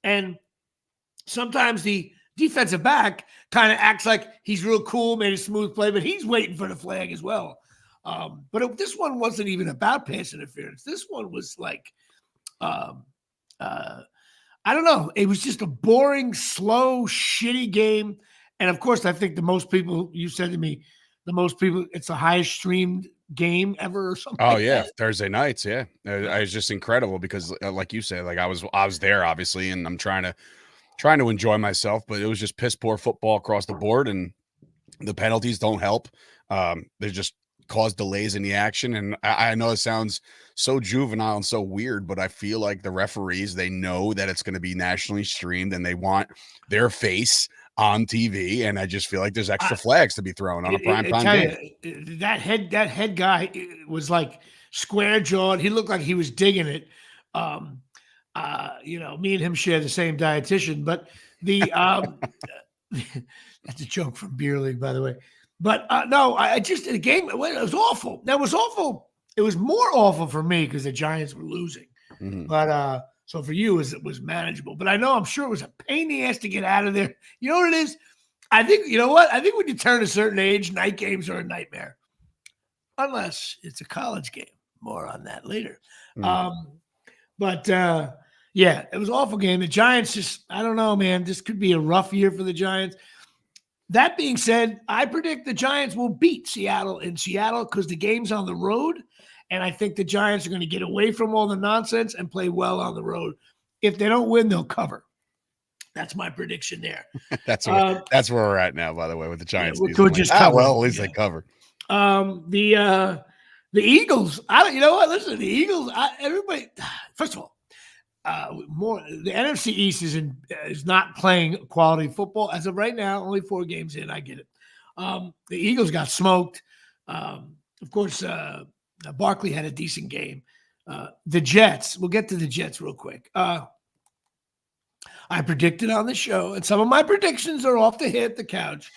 And sometimes the defensive back kind of acts like he's real cool, made a smooth play, but he's waiting for the flag as well. This one wasn't even about pass interference. This one was like, I don't know. It was just a boring, slow, shitty game. And of course, I think the most people, you said to me, it's the highest streamed game ever or something. Oh like yeah, that. Thursday nights. Yeah, it's just incredible because, like you said, like I was there obviously, and I'm trying to enjoy myself, but it was just piss poor football across the board, and the penalties don't help. They just cause delays in the action, and I know it sounds so juvenile and so weird, but I feel like the referees, they know that it's going to be nationally streamed, and they want their face on TV, and I just feel like there's extra flags to be thrown on a primetime game. That head guy was like square jawed. He looked like he was digging it. Me and him share the same dietitian, but the that's a joke from Beer League, by the way. But no, the game, it was awful. That was awful. It was more awful for me because the Giants were losing. Mm-hmm. But so for you, it was manageable. But I'm sure it was a pain in the ass to get out of there. You know what it is? I think, you know what? I think when you turn a certain age, night games are a nightmare. Unless it's a college game. More on that later. Mm-hmm. Yeah, it was an awful game. The Giants just, I don't know, man. This could be a rough year for the Giants. That being said, I predict the Giants will beat Seattle in Seattle because the game's on the road. And I think the Giants are going to get away from all the nonsense and play well on the road. If they don't win, they'll cover. That's my prediction there. That's where we're at now, by the way, with the Giants. Yeah, we could just cover. Well, at least they cover. The Eagles. You know what? Listen, the Eagles. Everybody. First of all, the NFC East is not playing quality football as of right now. Only 4 games in. I get it. The Eagles got smoked. Of course, Barkley had a decent game. The Jets. We'll get to the Jets real quick. I predicted on the show, and some of my predictions are off the couch.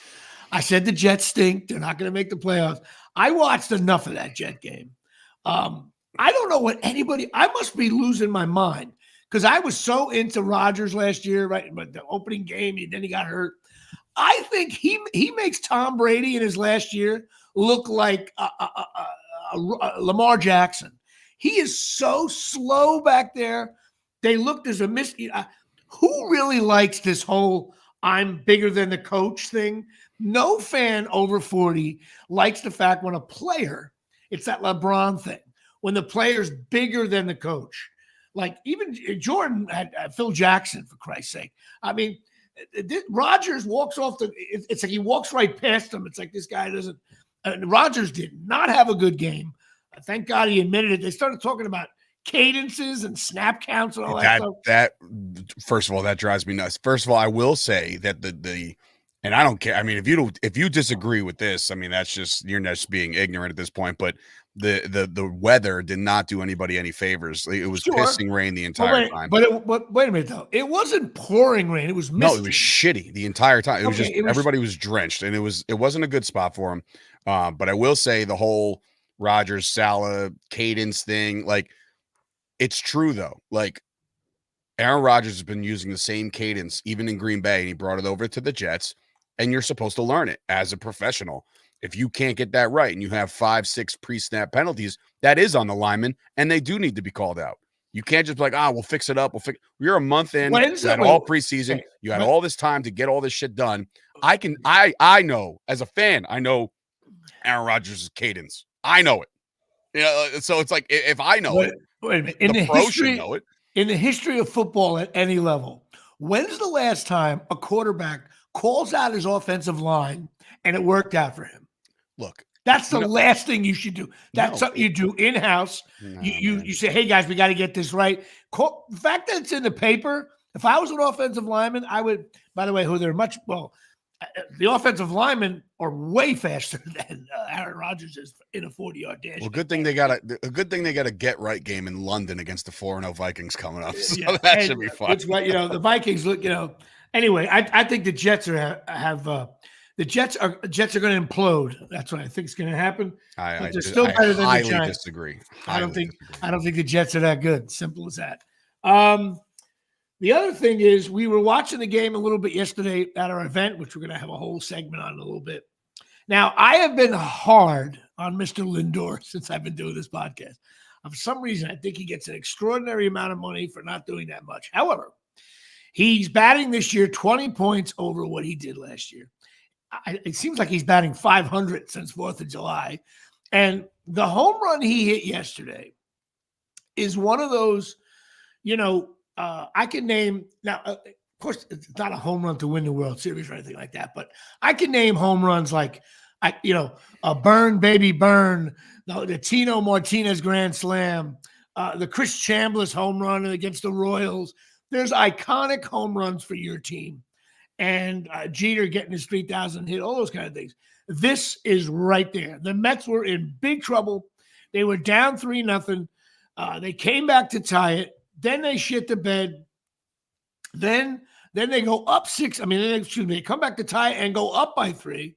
I said the Jets stink. They're not going to make the playoffs. I watched enough of that Jet game. I don't know what I must be losing my mind because I was so into Rodgers last year, right? But the opening game, and then he got hurt. I think he makes Tom Brady in his last year look like Lamar Jackson. He is so slow back there. They looked as a who really likes this whole I'm bigger than the coach thing? No fan over 40 likes the fact when a player, it's that LeBron thing, when the player's bigger than the coach. Like even Jordan had Phil Jackson, for Christ's sake. I mean, Rodgers walks off it's like he walks right past him. It's like this guy doesn't. Rodgers did not have a good game. Thank God he admitted it. They started talking about cadences and snap counts and all that stuff. That first of all, that drives me nuts. First of all, I will say that the and I don't care. I mean, if you disagree with this, I mean you're just being ignorant at this point. But the weather did not do anybody any favors. It was pissing rain the entire time. But wait a minute though, it wasn't pouring rain. It was misty. No, it was shitty the entire time. It was everybody was drenched, and it wasn't a good spot for him. But I will say the whole Rodgers Salah cadence thing, like. It's true, though. Like, Aaron Rodgers has been using the same cadence even in Green Bay, and he brought it over to the Jets, and you're supposed to learn it as a professional. If you can't get that right and you have 5-6 pre-snap penalties, that is on the linemen, and they do need to be called out. You can't just be like, we'll fix it up. You're a month in. You had all preseason. You had all this time to get all this shit done. I know, as a fan, I know Aaron Rodgers' cadence. I know it. So it's like, if I know it, wait a minute. In the history of football at any level, when's the last time a quarterback calls out his offensive line and it worked out for him? Look, that's the last thing you should do. That's something you do in-house. You say, hey, guys, we got to get this right. The fact that it's in the paper, if I was an offensive lineman, I would, by the way, the offensive linemen are way faster than Aaron Rodgers is in a 40-yard dash. Well, good thing they got a get right game in London against the 4-0 Vikings coming up. So that should be fun. It's right. The Vikings look. Anyway, I think the Jets are going to implode. That's what I think is going to happen. They're still better than the Giants. I disagree. I don't think the Jets are that good. Simple as that. The other thing is we were watching the game a little bit yesterday at our event, which we're going to have a whole segment on in a little bit. Now, I have been hard on Mr. Lindor since I've been doing this podcast. For some reason, I think he gets an extraordinary amount of money for not doing that much. However, he's batting this year 20 points over what he did last year. It seems like he's batting 500 since 4th of July. And the home run he hit yesterday is one of those, I can name now. Of course, it's not a home run to win the World Series or anything like that, but I can name home runs like, a Burn Baby Burn, the Tino Martinez Grand Slam, the Chris Chambliss home run against the Royals. There's iconic home runs for your team, and Jeter getting his 3,000 hit, all those kind of things. This is right there. The Mets were in big trouble. They were down 3-0. They came back to tie it. Then they shit the bed. Then they go up 6. They come back to tie and go up by 3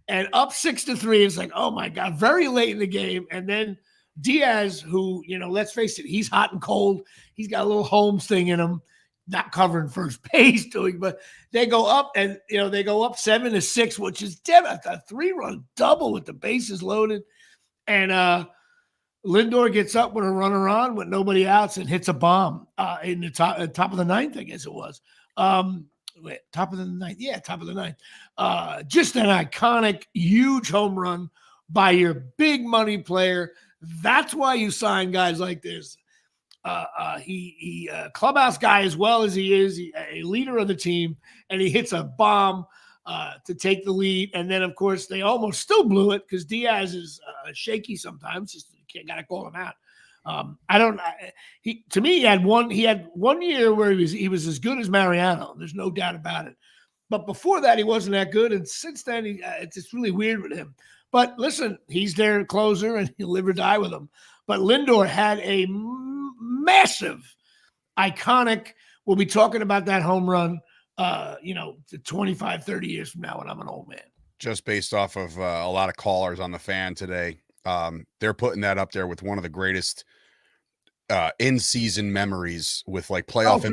and up 6-3. It's like, oh my God, very late in the game. And then Diaz, who, let's face it, he's hot and cold. He's got a little Holmes thing in him, not covering first base but they go up and, they go up 7-6, which is a 3-run double with the bases loaded. And, Lindor gets up with a runner on with nobody outs and hits a bomb in the top of the 9th, I guess it was. Top of the 9th. Yeah, top of the 9th. Just an iconic, huge home run by your big money player. That's why you sign guys like this. He clubhouse guy as well as he is, a leader of the team, and he hits a bomb to take the lead. And then, of course, they almost still blew it because Diaz is shaky sometimes. Just got to call him out. He had one year where he was as good as Mariano. There's no doubt about it. But before that, he wasn't that good. And since then, it's just really weird with him. But listen, he's their closer and he'll live or die with him. But Lindor had a massive, iconic, we'll be talking about that home run, 25, 30 years from now when I'm an old man. Just based off of a lot of callers on the fan today. They're putting that up there with one of the greatest in-season memories with like playoff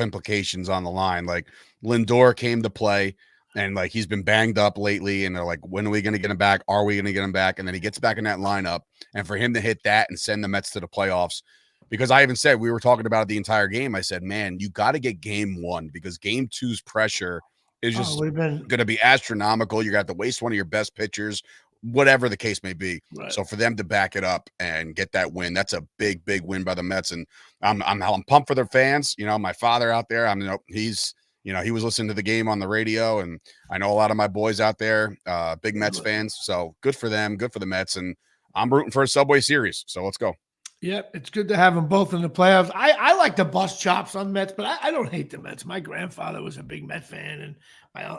implications on the line. Like Lindor came to play and like he's been banged up lately and they're like, when are we going to get him back? Are we going to get him back? And then he gets back in that lineup, and for him to hit that and send the Mets to the playoffs, because I even said, we were talking about it the entire game. I said, man, you got to get game 1 because game 2's pressure is just going to be astronomical. You're going to have to waste one of your best pitchers, whatever the case may be. Right. So for them to back it up and get that win, that's a big, big win by the Mets. And I'm pumped for their fans. My father out there, he was listening to the game on the radio, and I know a lot of my boys out there, big Mets fans. So good for them, good for the Mets. And I'm rooting for a Subway Series. So let's go. Yep, it's good to have them both in the playoffs. I like the bust chops on Mets, but I don't hate the Mets. My grandfather was a big Met fan, and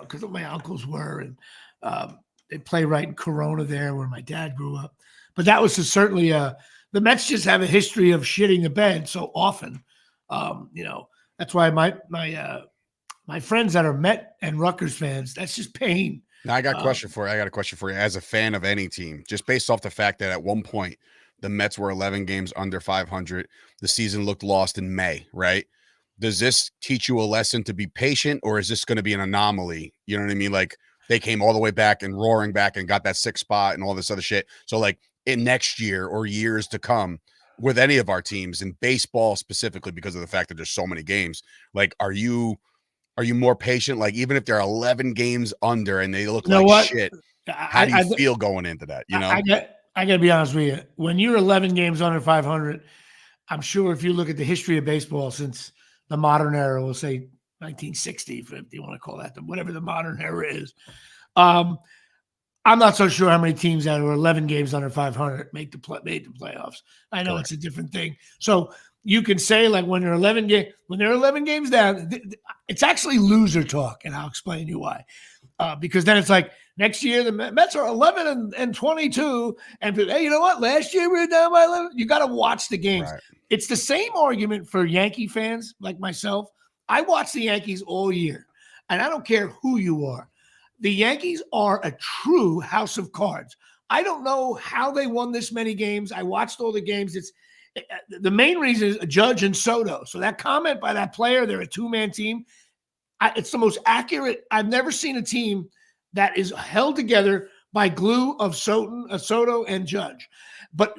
because my uncles were, and they play right in Corona there where my dad grew up. But that was certainly the Mets just have a history of shitting the bed so often. That's why my friends that are Met and Rutgers fans, that's just pain. Now I got a question for you. As a fan of any team, just based off the fact that at one point the Mets were 11 games under 500. The season looked lost in May, right? Does this teach you a lesson to be patient, or is this going to be an anomaly? You know what I mean? Like they came all the way back and roaring back and got that 6th spot and all this other shit. So like in next year or years to come with any of our teams in baseball specifically, because of the fact that there's so many games, like, are you more patient? Like even if they're 11 games under and they look shit, how do you feel going into that? I got to be honest with you. When you're 11 games under 500, I'm sure if you look at the history of baseball since the modern era, we'll say 1960, if you want to call that, whatever the modern era is, I'm not so sure how many teams that are 11 games under 500 made the playoffs. I know It's a different thing. So you can say like when they're 11 games down, it's actually loser talk, and I'll explain to you why. Because then it's like next year the Mets are 11 and 22, and hey, you know what? Last year we were down by 11. You got to watch the games. Right. It's the same argument for Yankee fans like myself. I watch the Yankees all year, and I don't care who you are. The Yankees are a true house of cards. I don't know how they won this many games. I watched all the games. The main reason is Judge and Soto. So that comment by that player, they're a two-man team. It's the most accurate. I've never seen a team that is held together by glue of Soto and Judge. But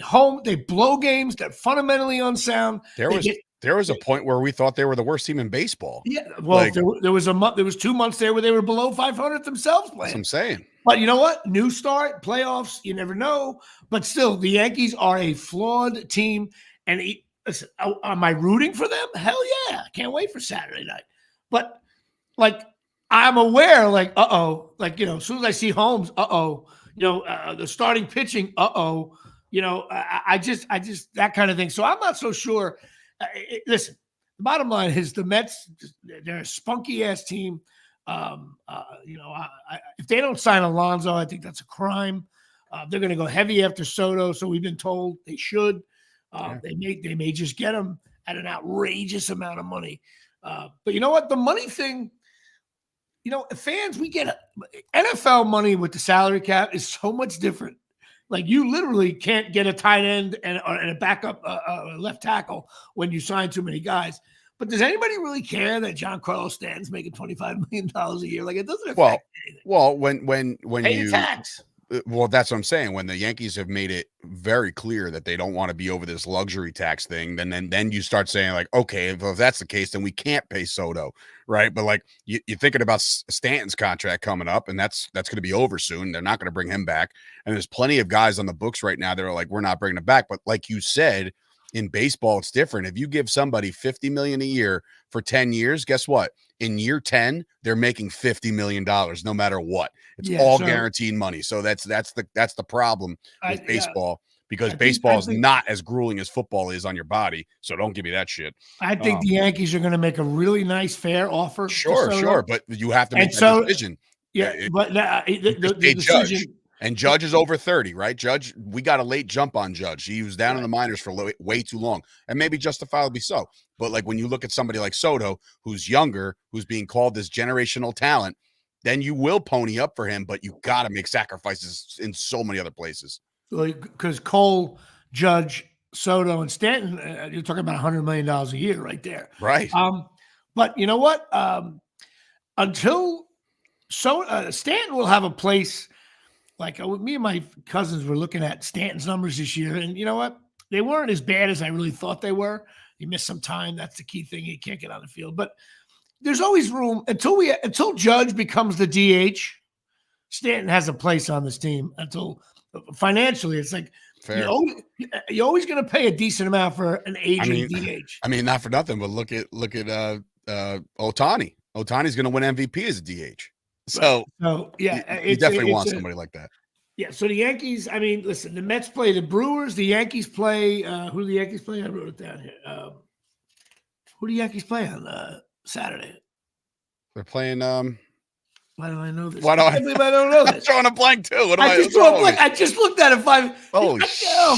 home, they blow games. They're fundamentally unsound. There was a point where we thought they were the worst team in baseball. Yeah, well, there was 2 months there where they were below 500 themselves playing. That's what I'm saying. But you know what? New start, playoffs, you never know. But still, the Yankees are a flawed team. And listen, am I rooting for them? Hell yeah. I can't wait for Saturday night. But, I'm aware, as soon as I see Holmes, the starting pitching, I just that kind of thing. So I'm not so sure. Listen, the bottom line is the Mets, they're a spunky ass team. If they don't sign Alonso, I think that's a crime. They're going to go heavy after Soto, so we've been told they should. They may just get him at an outrageous amount of money. But you know what? The money thing, fans, we get NFL money with the salary cap is so much different. Like you literally can't get a tight end and a backup left tackle when you sign too many guys. But does anybody really care that Giancarlo Stanton's making $25 million a year? Like it doesn't affect anything. Well, when pay you tax. Well, that's what I'm saying. When the Yankees have made it very clear that they don't want to be over this luxury tax thing, then you start saying like, okay, if that's the case, then we can't pay Soto, right? But like you're thinking about Stanton's contract coming up, and that's going to be over soon. They're not going to bring him back, and there's plenty of guys on the books right now that are like, we're not bringing him back. But like you said, in baseball, it's different. If you give somebody $50 million a year for 10 years, guess what? In year 10, they're making $50 million no matter what. It's all guaranteed money. So that's the problem with baseball, because baseball is not as grueling as football is on your body. So don't give me that shit. I think the Yankees are going to make a really nice, fair offer. Sure. But you have to make that decision. Yeah, but the decision. And Judge is over 30, right? Judge, we got a late jump on Judge. He was down in the minors for way too long, and maybe justifiably so. But like when you look at somebody like Soto, who's younger, who's being called this generational talent, then you will pony up for him, but you got to make sacrifices in so many other places. Because Cole, Judge, Soto, and Stanton, you're talking about $100 million a year right there. Right. But you know what? Until Stanton will have a place. Like me and my cousins were looking at Stanton's numbers this year, and you know what? They weren't as bad as I really thought they were. He missed some time. That's the key thing. He can't get on the field. But there's always room until Judge becomes the DH. Stanton has a place on this team until financially. It's like you're always going to pay a decent amount for an aging DH. I mean, not for nothing, but look at Ohtani. Ohtani's going to win MVP as a DH. So yeah, you definitely want somebody like that. Yeah. So the Yankees, I mean, listen, the Mets play the Brewers. The Yankees play. Who do the Yankees play? I wrote it down here. Who do the Yankees play on Saturday? They're playing. Why do I know this? I don't know this? I'm drawing a blank too. I just looked at it. Oh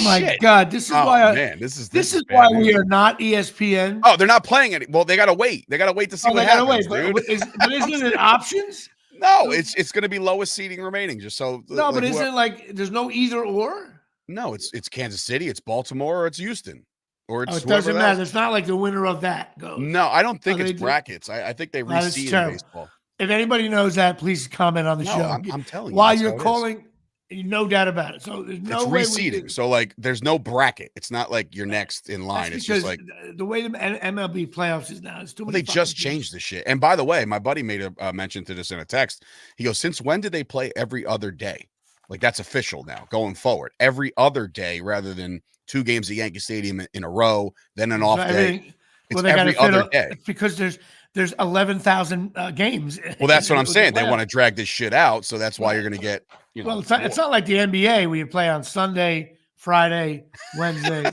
my God! This is why. This is why we are not ESPN. Oh, they're not playing any. Well, they gotta wait. They gotta wait to see what happens, dude. But isn't it options? No, it's going to be lowest seeding remaining. Just so no, but isn't there's no either or? No, it's Kansas City, it's Baltimore, or it's Houston, or it's it doesn't matter. It's not like the winner of that goes. No, I don't think it's brackets. I think they reseed in baseball. If anybody knows that, please comment on the show. I'm telling you. While you're calling, no doubt about it. So there's no way it's reseeding. So like, there's no bracket. It's not like you're next in line. It's just like the way the MLB playoffs is now. It's too many. They just changed the shit. And by the way, my buddy made a mention to this in a text. He goes, "Since when did they play every other day? Like that's official now, going forward, every other day rather than 2 games at Yankee Stadium in a row, then an off day. It's every other day because there's 11,000 games. Well, that's what I'm saying. They want to drag this shit out, so that's why you're going to get. Well, it's not like the NBA where you play on Sunday, Friday, Wednesday.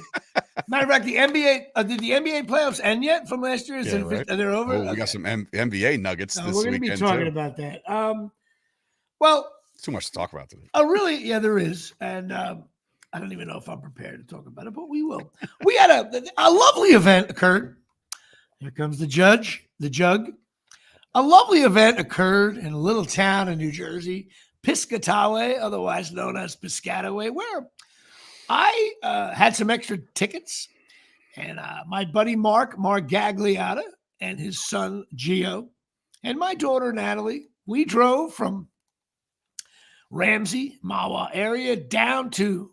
Matter of fact, the NBA did the NBA playoffs end yet from last year? They're over. Oh, we got some NBA nuggets this weekend. We're going to be talking about that. Well, it's too much to talk about today. Oh, really? Yeah, there is, and I don't even know if I'm prepared to talk about it, but we will. We had a lovely event occurred. Here comes the jug. A lovely event occurred in a little town in New Jersey, Piscataway, otherwise known as Piscataway, where I had some extra tickets, and my buddy Mark Gagliata, and his son Gio, and my daughter Natalie, we drove from Ramsey, Mahwah area down to.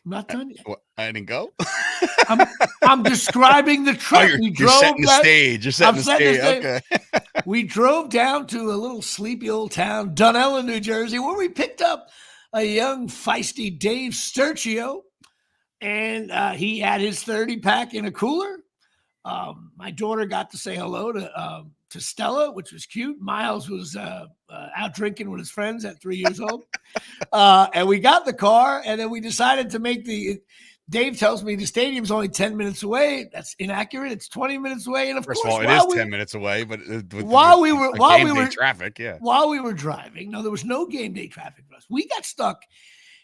I'm not done yet. What, I didn't go. I'm describing the trip. You're setting the stage. You're setting the stage. Okay. We drove down to a little sleepy old town, Dunellen, New Jersey, where we picked up a young, feisty Dave Sturcio, and he had his 30-pack in a cooler. My daughter got to say hello to Stella, which was cute. Miles was out drinking with his friends at 3 years old. And we got in the car, and then we decided to make Dave tells me the stadium's only 10 minutes away. That's inaccurate. It's 20 minutes away. And first of all, it is 10 minutes away, but while we were traffic, yeah. While we were driving, no, there was no game day traffic for us. We got stuck.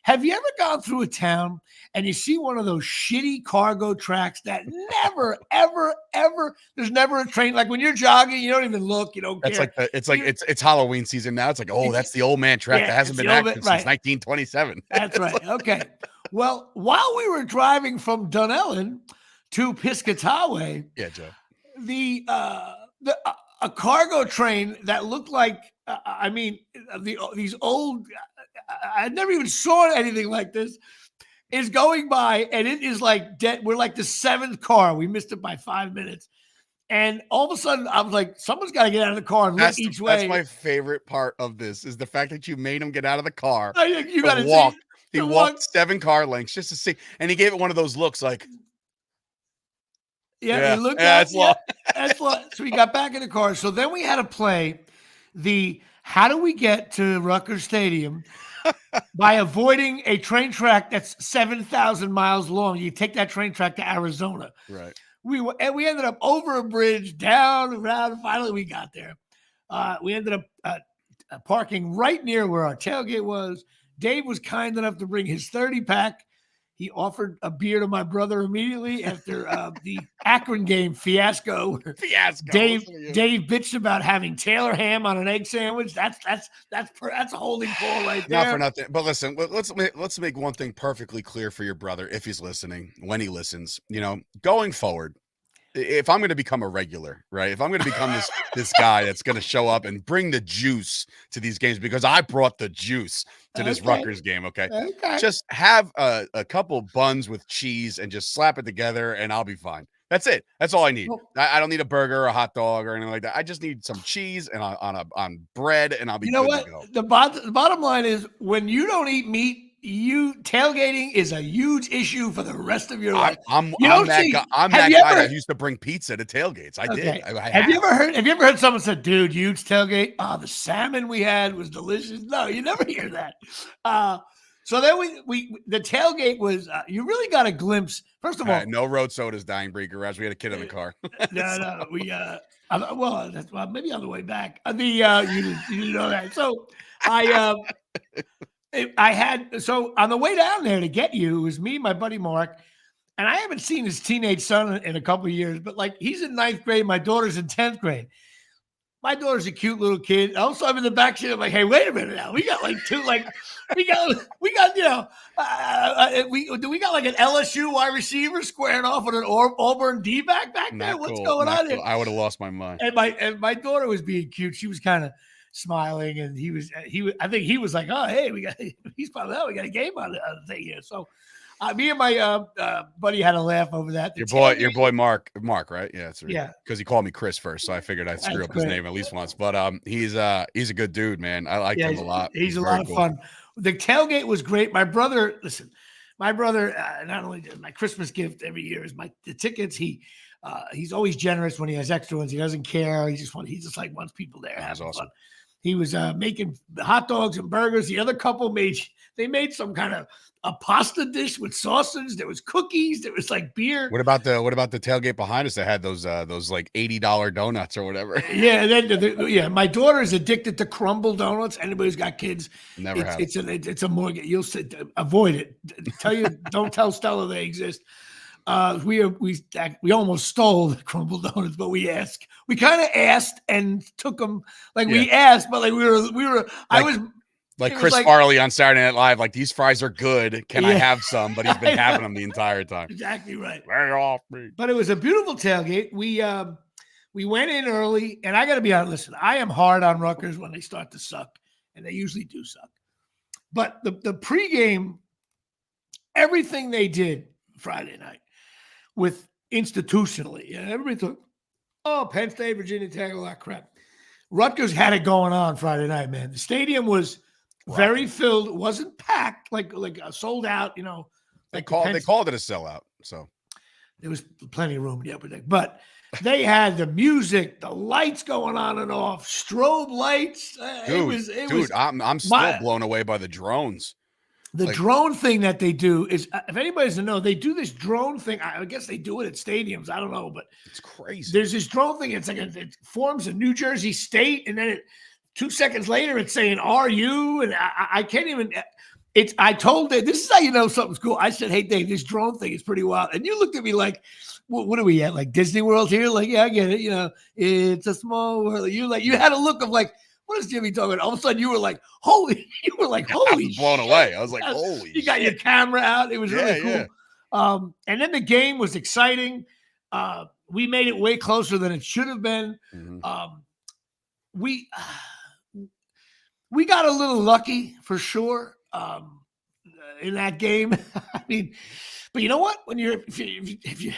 Have you ever gone through a town and you see one of those shitty cargo tracks that never, ever, ever, there's never a train. Like when you're jogging, you don't even look, you don't care. It's Halloween season now. It's like, oh, that's the old man track that hasn't been active since 1927. That's right. Okay. Well, while we were driving from Dunellen to Piscataway, yeah, Joe, a cargo train that looked like, these old, I never even saw anything like this, is going by, and it is like dead. We're like the seventh car. We missed it by 5 minutes. And all of a sudden, I was like, someone's got to get out of the car and look each way. That's my favorite part of this, is the fact that you made him get out of the car. You got to walk. He walked 7 car lengths just to see, and he gave it one of those looks like, he looked that's long. That's long. So we got back in the car. So then we had to play how do we get to Rutgers Stadium by avoiding a train track that's 7,000 miles long. You take that train track to Arizona. Right. We ended up over a bridge, down, around, and finally we got there. We ended up parking right near where our tailgate was. Dave was kind enough to bring his 30-pack. He offered a beer to my brother immediately after the Akron game fiasco. Dave bitched about having Taylor ham on an egg sandwich. That's a holding call right there. Not for nothing. But listen, let's make one thing perfectly clear for your brother, if he's listening, when he listens. Going forward, if I'm going to become a regular, right? If I'm going to become this guy that's going to show up and bring the juice to these games, because I brought the juice to this Rutgers game, okay? Just have a couple buns with cheese and just slap it together, and I'll be fine. That's it. That's all I need. I don't need a burger or a hot dog or anything like that. I just need some cheese and on bread, and I'll be good to go. The bottom line is, when you don't eat meat, tailgating is a huge issue for the rest of your life. I'm that guy that used to bring pizza to tailgates. I did. Have you ever heard someone say, "Dude, huge tailgate? Oh, the salmon we had was delicious." No, you never hear that. So then the tailgate was. You really got a glimpse. First of all, no road sodas dying breed garage. We had a kid in the car. No, we maybe on the way back. You didn't know that. So so on the way down there to get you, it was me and my buddy Mark, and I haven't seen his teenage son in a couple of years, but like, he's in 9th grade. My daughter's in 10th grade. My daughter's a cute little kid. Also, I'm in the back seat. I'm like, hey, wait a minute now. We got like two, like we got we got like an LSU wide receiver squaring off with an Auburn D-back back there. What's going on here? I would have lost my mind. And my daughter was being cute. She was kind of smiling, and I think he was like, oh, hey, we got a game on the thing here. So me and my buddy had a laugh over that. Your boy Mark, right? Yeah, because he called me Chris first, so I figured I'd screw up his name at least once. But he's a good dude, man. I like him a lot. He's a lot of fun. The tailgate was great. My brother, not only my Christmas gift every year is the tickets. He's always generous when he has extra ones. He doesn't care. He just wants people there having fun. He was making hot dogs and burgers. The other couple made some kind of a pasta dish with sausage. There was cookies. There was like beer. What about the tailgate behind us that had those like $80 donuts or whatever? Yeah, my daughter is addicted to crumble donuts. Anybody who's got kids, it's a mortgage. You'll avoid it. Don't tell Stella they exist. We almost stole the crumble donuts, but we asked. We kind of asked and took them. Like we asked, but like we were. Like Chris Farley on Saturday Night Live, like, these fries are good. Can I have some? But he's been having them the entire time. Exactly right. Very off me. But it was a beautiful tailgate. We went in early, and I got to be honest. Listen, I am hard on Rutgers when they start to suck, and they usually do suck. But the pregame, everything they did Friday night with institutionally, and everybody thought, oh, Penn State, Virginia Tech, all that crap. Rutgers had it going on Friday night, man. The stadium was very filled. It wasn't packed, like sold out, you know. They called it a sellout, so there was plenty of room in the upper deck. But they had the music, the lights going on and off, strobe lights. I'm still blown away by the drones. The drone thing that they do is, if anybody doesn't know, they do this drone thing. I guess they do it at stadiums. I don't know, but it's crazy. There's this drone thing. It's like it forms a New Jersey state, and then 2 seconds later, it's saying "Are you?" And I can't even. I told Dave, this is how you know something's cool. I said, "Hey, Dave, this drone thing is pretty wild." And you looked at me like, "What are we at? Like Disney World here?" Like, yeah, I get it. You know, it's a small world. You had a look of like, what is Jimmy talking about? All of a sudden, you were like, holy! You were like, holy! I was blown away. I was like, holy! You got your camera out. It was really cool. Yeah. And then the game was exciting. We made it way closer than it should have been. Mm-hmm. We got a little lucky for sure in that game. I mean, but you know what? When if you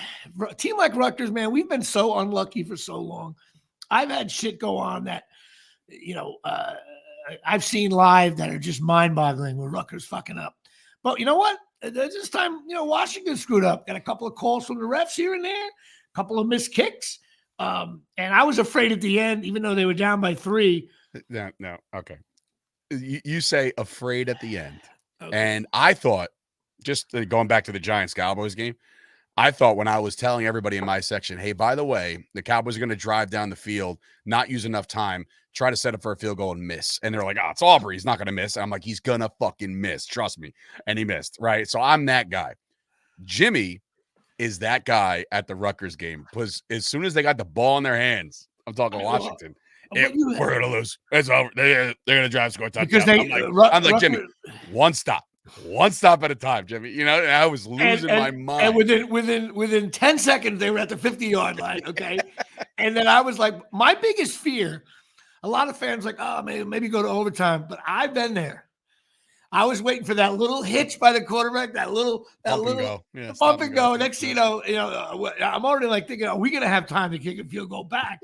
a team like Rutgers, man, we've been so unlucky for so long. I've had shit go on that, you know, I've seen live that are just mind-boggling with Rutgers fucking up. But you know what? This time, you know, Washington screwed up. Got a couple of calls from the refs here and there, a couple of missed kicks. And I was afraid at the end, even though they were down by 3. No, okay. You say afraid at the end. Okay. And I thought, just going back to the Giants-Cowboys game, I thought when I was telling everybody in my section, hey, by the way, the Cowboys are going to drive down the field, not use enough time, try to set up for a field goal and miss. And they're like, oh, it's Aubrey. He's not going to miss. And I'm like, he's going to fucking miss. Trust me. And he missed, right? So I'm that guy. Jimmy is that guy at the Rutgers game. Because as soon as they got the ball in their hands, I'm talking Washington, we're going to lose. It's over. They're going to drive, score a touchdown. I'm like, Jimmy, one stop at a time, Jimmy. You know, I was losing my mind. And within 10 seconds, they were at the 50-yard line. Okay. And then I was like, my biggest fear, a lot of fans like, oh, maybe go to overtime. But I've been there. I was waiting for that little hitch by the quarterback, that little bump and go. Next thing you know, I'm already like thinking, are we going to have time to kick a field goal back?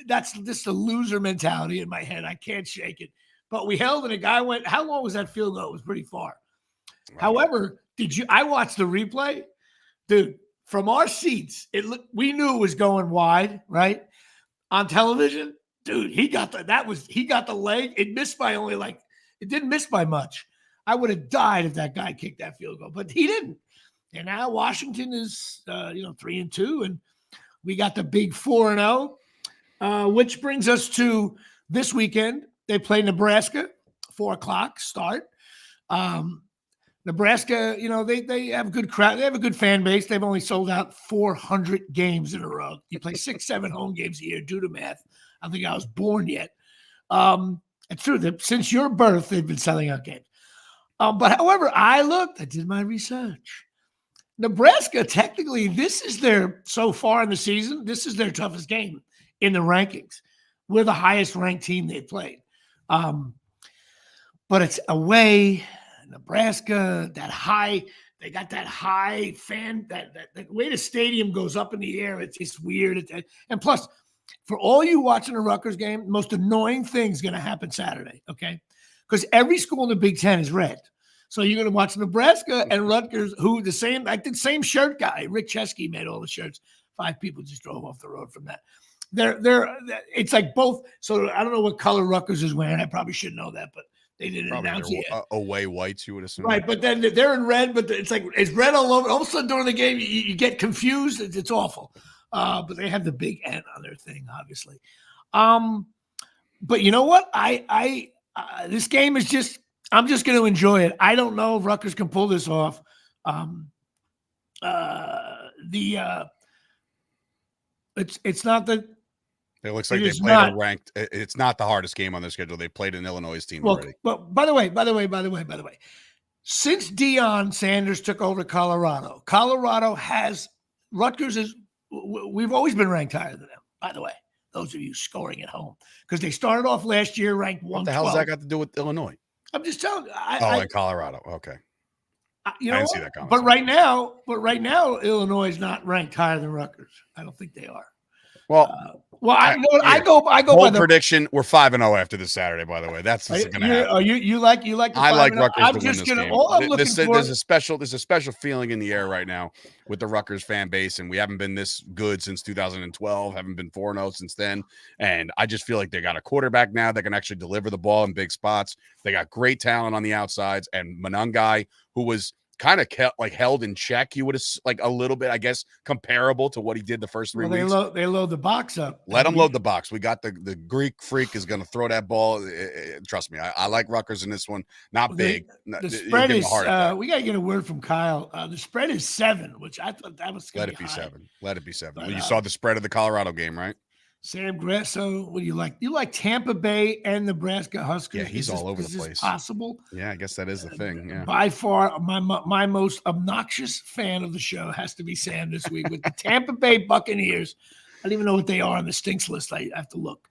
That's just a loser mentality in my head. I can't shake it. But we held, and a guy went. How long was that field goal? It was pretty far. Wow. However, I watched the replay, dude. From our seats, we knew it was going wide, right? On television, dude, he got the leg. It missed by it didn't miss by much. I would have died if that guy kicked that field goal, but he didn't. And now Washington is 3-2, and we got the big 4-0, which brings us to this weekend. They play Nebraska, 4:00 start. Nebraska, they have a good crowd. They have a good fan base. They've only sold out 400 games in a row. You play 6-7 home games a year. Do the math. I don't think I was born yet. It's true that since your birth, they've been selling out games. But however, I did my research. Nebraska, technically, so far in the season, this is their toughest game in the rankings. We're the highest ranked team they've played. But it's away, Nebraska, they got that high fan, that way the stadium goes up in the air. It's weird. And plus, for all you watching a Rutgers game, the most annoying thing is going to happen Saturday, okay? Because every school in the Big Ten is red. So you're going to watch Nebraska and Rutgers, who the same shirt guy, Rick Chesky, made all the shirts. 5 people just drove off the road from that. It's like both. So I don't know what color Rutgers is wearing. I probably should know that, but they didn't announce it yet. Away whites, you would assume. Right, but then they're in red, but it's red all over. All of a sudden during the game, you get confused. It's awful. But they have the big N on their thing, obviously. But you know what? This game is just, I'm just going to enjoy it. I don't know if Rutgers can pull this off. It's not that It looks like It they is played not. a ranked. It's not the hardest game on their schedule. They played an Illinois team Well, already. but by the way, since Deion Sanders took over Colorado has Rutgers is. We've always been ranked higher than them. By the way, those of you scoring at home, because they started off last year ranked 112. What the hell has that got to do with Illinois? I'm just telling you. In Colorado. Okay. You know, I didn't see that comment. But right now, Illinois is not ranked higher than Rutgers. I don't think they are. Well, I go by the prediction. We're 5-0 after this Saturday. By the way, that's going to happen. You like the I like 5-0? Rutgers I'm to win just this gonna. game. All I'm looking for. There's a special feeling in the air right now with the Rutgers fan base, and we haven't been this good since 2012. Haven't been 4-0 since then, and I just feel like they got a quarterback now that can actually deliver the ball in big spots. They got great talent on the outsides, and Monangai, who was kind of held in check. You would have a little bit, I guess, comparable to what he did the first 3 weeks. They load the box up. Let him load the box. We got the Greek freak is going to throw that ball. Trust me, I like Rutgers in this one. Not big. The spread is. We got to get a word from Kyle. The spread is 7, which I thought that was going to be high. 7. Let it be 7. But, you saw the spread of the Colorado game, right? Sam Grasso, what do you like? You like Tampa Bay and Nebraska Huskers? Yeah, he's all over the place. Possible? Yeah, I guess that is the thing. Yeah. By far, my most obnoxious fan of the show has to be Sam this week with the Tampa Bay Buccaneers. I don't even know what they are on the stinks list. I have to look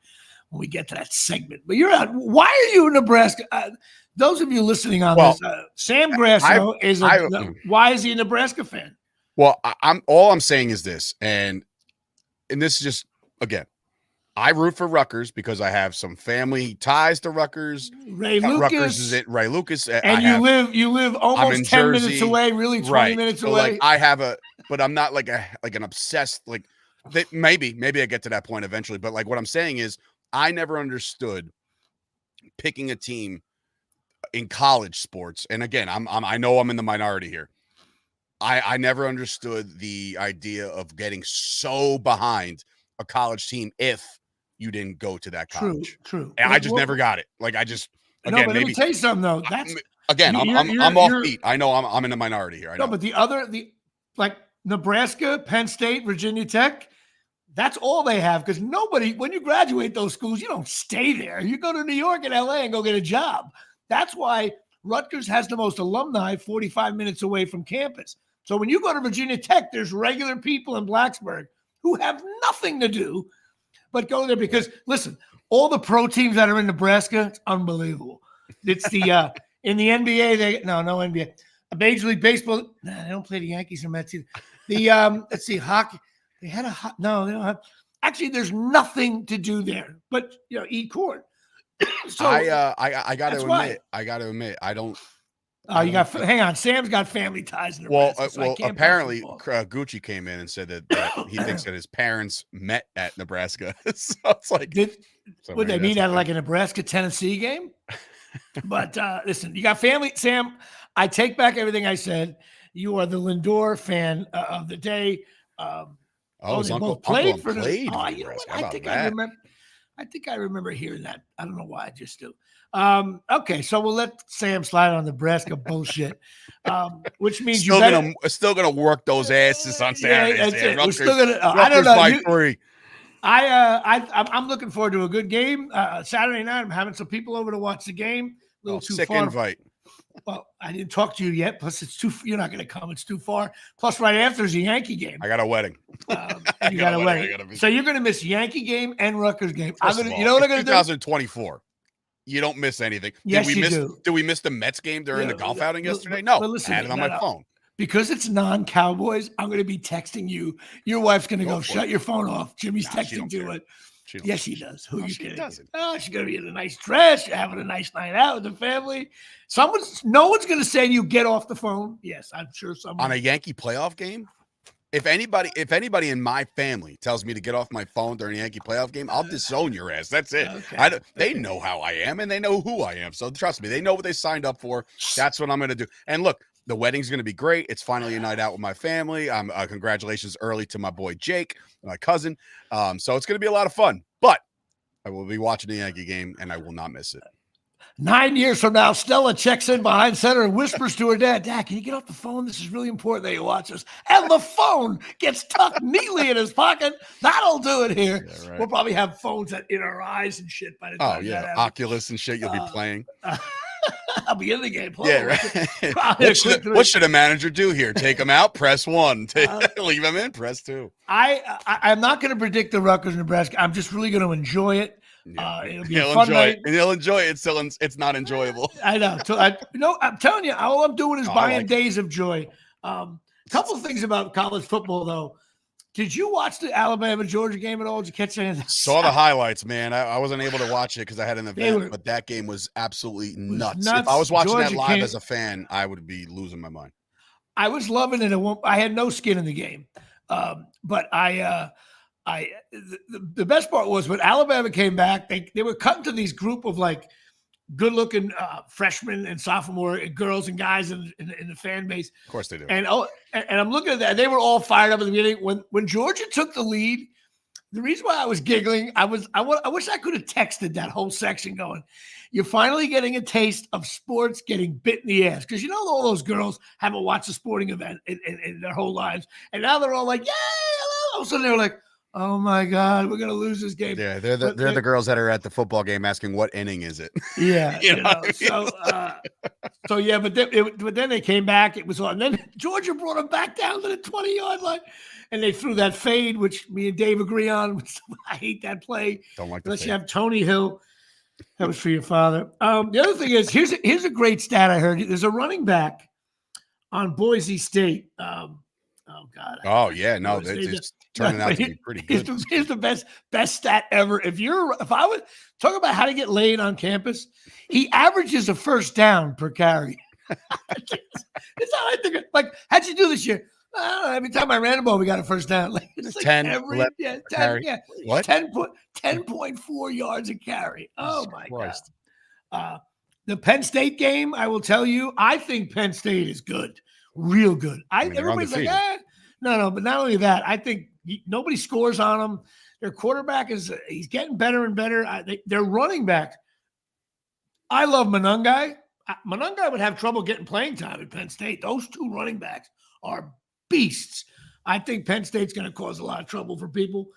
when we get to that segment. But you're out. Why are you in Nebraska? Those of you listening on this, Sam Grasso why is he a Nebraska fan? Well, I'm saying is this, and this is just again. I root for Rutgers because I have some family ties to Rutgers. Rutgers is it. Ray Lucas, and you live almost 10 minutes away, really 20 minutes away. I have but I'm not like an obsessed maybe I get to that point eventually. But what I'm saying is, I never understood picking a team in college sports. And again, I know I'm in the minority here. I never understood the idea of getting so behind a college team if you didn't go to that college. True. And I just never got it. Again, let me tell you something though. That's again, I'm off beat. I know I'm in the minority here. I know. No, but Nebraska, Penn State, Virginia Tech, that's all they have because when you graduate those schools, you don't stay there. You go to New York and LA and go get a job. That's why Rutgers has the most alumni 45 minutes away from campus. So when you go to Virginia Tech, there's regular people in Blacksburg who have nothing to do but go there because, listen, all the pro teams that are in Nebraska, it's unbelievable. It's the in the NBA, no NBA. Major League Baseball, they don't play the Yankees or Mets either. The let's see, hockey. They had no, they don't have. Actually, there's nothing to do there, but eat corn. So I got to admit, I don't. Hang on. Sam's got family ties in Nebraska. Well, apparently Gucci came in and said that he thinks that his parents met at Nebraska. So it's like, would they meet at a Nebraska-Tennessee game? But listen, you got family, Sam. I take back everything I said. You are the Lindor fan of the day. His uncle played for Nebraska. I think I remember hearing that. I don't know why. I just do. Okay, so we'll let Sam slide on Nebraska bullshit, which means still gonna work those asses on Saturday. We're still gonna. I don't know. I'm looking forward to a good game Saturday night. I'm having some people over to watch the game. A little too far. Invite. Well, I didn't talk to you yet. Plus, it's too. You're not going to come. It's too far. Plus, right after is a Yankee game. I got a wedding. You got a wedding. So you're going to miss Yankee game and Rutgers game. You know what I'm going to do? 2024. You don't miss anything. Yes, you do. Did we miss the Mets game during the golf outing yesterday? No. I had it on my phone. Because it's non-Cowboys, I'm going to be texting you. Your wife's going to go shut your phone off. Jimmy's texting to it. Yes, she does. Who are you kidding? Doesn't. She's going to be in a nice dress. You're having a nice night out with the family. No one's going to say to you, get off the phone. Yes, I'm sure someone. On a Yankee playoff game? If anybody in my family tells me to get off my phone during a Yankee playoff game, I'll disown your ass. That's it. Okay. They know how I am, and they know who I am. So trust me, they know what they signed up for. That's what I'm going to do. And look, the wedding's going to be great. It's finally a night out with my family. Congratulations early to my boy Jake, my cousin. So it's going to be a lot of fun. But I will be watching the Yankee game, and I will not miss it. 9 years from now, Stella checks in behind center and whispers to her dad, "Dad, can you get off the phone? This is really important that you watch us." And the phone gets tucked neatly in his pocket. That'll do it here. Yeah, right. We'll probably have phones in our eyes and shit by the time. Oh, yeah. Oculus and shit you'll be playing. I'll be in the game. Yeah, right. What should a manager do here? Take him out, press 1. Leave him in, press 2. I'm not going to predict the Rutgers, Nebraska. I'm just really going to enjoy it. Yeah. It'll be a fun night. And he'll enjoy it. It's not enjoyable. I know. So I'm telling you, all I'm doing is buying days of joy. Couple of things about college football, though. Did you watch the Alabama-Georgia game at all? Did you catch anything? Saw the highlights, man. I wasn't able to watch it because I had an event, but that game was absolutely nuts. If I was watching that live as a fan, I would be losing my mind. I was loving it. I had no skin in the game, but the best part was when Alabama came back, they were cutting to these group of like good-looking freshmen and sophomore girls and guys in the fan base. Of course they do. And I'm looking at that. They were all fired up at the beginning. When Georgia took the lead, the reason why I was giggling, I wish I could have texted that whole section going, "You're finally getting a taste of sports getting bit in the ass." Because all those girls haven't watched a sporting event in their whole lives. And now they're all like, "Yay!" All of a sudden they're like, "Oh my God, we're gonna lose this game." Yeah, they're the girls that are at the football game asking what inning is it. Yeah, so yeah, but then they came back. It was on. And then Georgia brought them back down to the 20-yard line, and they threw that fade, which me and Dave agree on. I hate that play. Don't like unless you have Tony Hill. That was for your father. The other thing is here's a great stat I heard. There's a running back on Boise State. Oh God! Oh yeah, no, it's turning out to be pretty good. Here's the best stat ever. If I would talk about how to get laid on campus, he averages a first down per carry. It's how I think. Like, how'd you do this year? Every time I ran the ball, we got a first down. Like, it's like 10, 10, carry. Yeah, What? 10.4 yards a carry. Oh my Christ. God! The Penn State game, I will tell you, I think Penn State is good. Real good. Everybody's like, no, but not only that, I think nobody scores on them. Their quarterback he's getting better and better. Their running back, I love Monangai. Monangai would have trouble getting playing time at Penn State. Those two running backs are beasts. I think Penn State's going to cause a lot of trouble for people.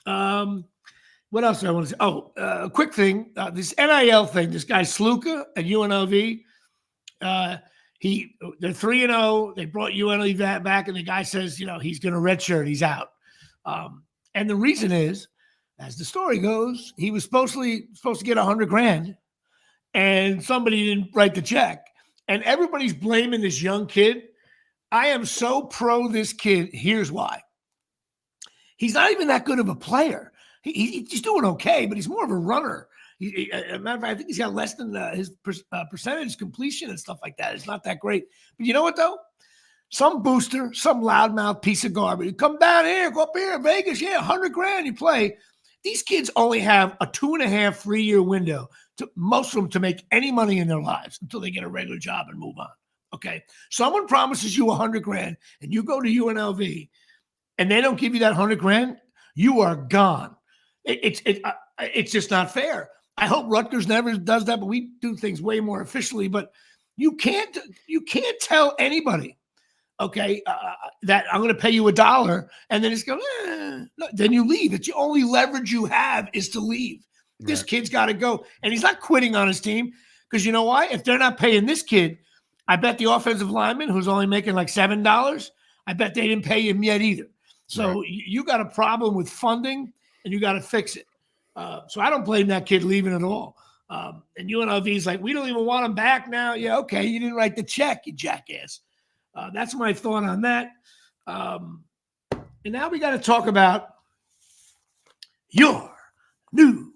What else do I want to say? A quick thing. This NIL thing, this guy Sluka at UNLV, they're 3-0. They brought UNLV back, and the guy says, he's going to redshirt. He's out. And the reason is, as the story goes, he was supposed to get $100,000, and somebody didn't write the check. And everybody's blaming this young kid. I am so pro this kid. Here's why. He's not even that good of a player. He's doing okay, but he's more of a runner. As a matter of fact, I think he's got less than his percentage completion and stuff like that. It's not that great. But you know what, though? Some booster, some loudmouth piece of garbage. You come down here, go up here, Vegas, $100,000, you play. These kids only have a 2.5, 3-year window, most of them, to make any money in their lives until they get a regular job and move on. Okay? Someone promises you $100,000, and you go to UNLV, and they don't give you that $100,000, you are gone. It's just not fair. I hope Rutgers never does that, but we do things way more officially. But you can't tell anybody, okay, that I'm going to pay you $1, and then it's go. No, then you leave. It's the only leverage you have is to leave. Right. This kid's got to go, and he's not quitting on his team because you know why? If they're not paying this kid, I bet the offensive lineman who's only making like $7, I bet they didn't pay him yet either. So right. You got a problem with funding, and you got to fix it. So I don't blame that kid leaving at all. And UNLV's like, we don't even want him back now. Yeah, okay, you didn't write the check, you jackass. That's my thought on that. And now we got to talk about your New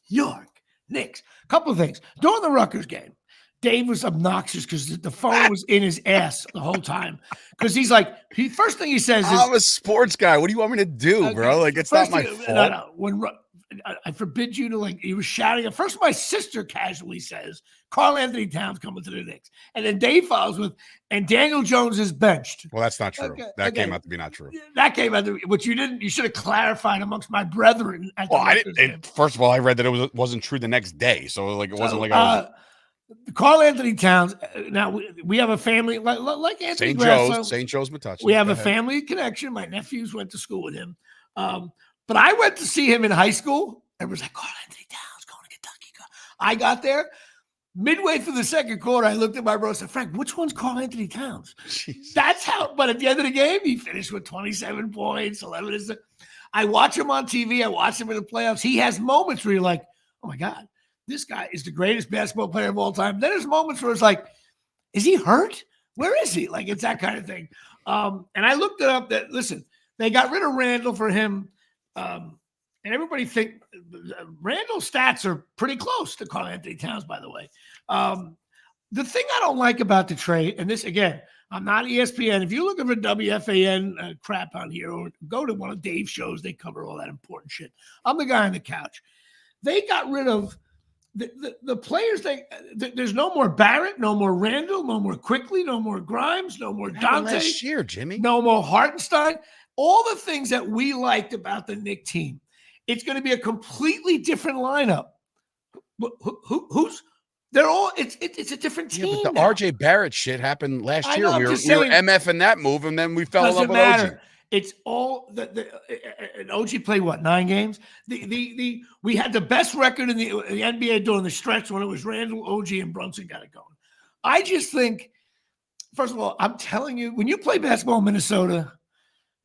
York Knicks. A couple of things. During the Rutgers game, Dave was obnoxious because the phone was in his ass the whole time. Because he's like, first thing he says is, I'm a sports guy. What do you want me to do, bro? Like, it's not my fault. No. When I forbid you to, like, he was shouting. At first, my sister casually says, Karl Anthony Towns coming to the Knicks. And then Dave follows with, and Daniel Jones is benched. Well, that's not true. That came out to be not true. That came out to be, which you didn't, you should have clarified amongst my brethren. Well, I didn't. First of all, I read that it wasn't true the next day. So, like, it wasn't like I was. Carl Anthony Towns. Now we have a family like Anthony Grasso. St. Joe's Metuchen. We have a family connection. My nephews went to school with him. But I went to see him in high school. Everyone's like, Carl Anthony Towns going to Kentucky. I got there. Midway through the second quarter, I looked at my bro and said, Frank, which one's Carl Anthony Towns? Jesus. That's how, but at the end of the game, he finished with 27 points, 11 assists. I watch him on TV. I watch him in the playoffs. He has moments where you're like, oh my God, this guy is the greatest basketball player of all time. Then there's moments where it's like, is he hurt? Where is he? Like, it's that kind of thing. And I looked it up that, listen, they got rid of Randall for him. And everybody think Randall's stats are pretty close to Carl Anthony Towns, by the way. The thing I don't like about the trade, and this, again, I'm not ESPN. If you look for WFAN crap on here or go to one of Dave's shows, they cover all that important shit. I'm the guy on the couch. They got rid of the players. There's no more Barrett, no more Randall, no more Quickly, no more Grimes, no more Dante. Last year, Jimmy. No more Hartenstein. All the things that we liked about the Knick team. It's going to be a completely different lineup. Who's they're all? It's a different team. Yeah, but the now. RJ Barrett shit happened last year. Know, we were MFing that move, and then we fell in love with OG. It's all and OG played what, 9 games? We had the best record in the NBA during the stretch when it was Randall, OG, and Brunson got it going. I just think, first of all, I'm telling you, when you play basketball in Minnesota.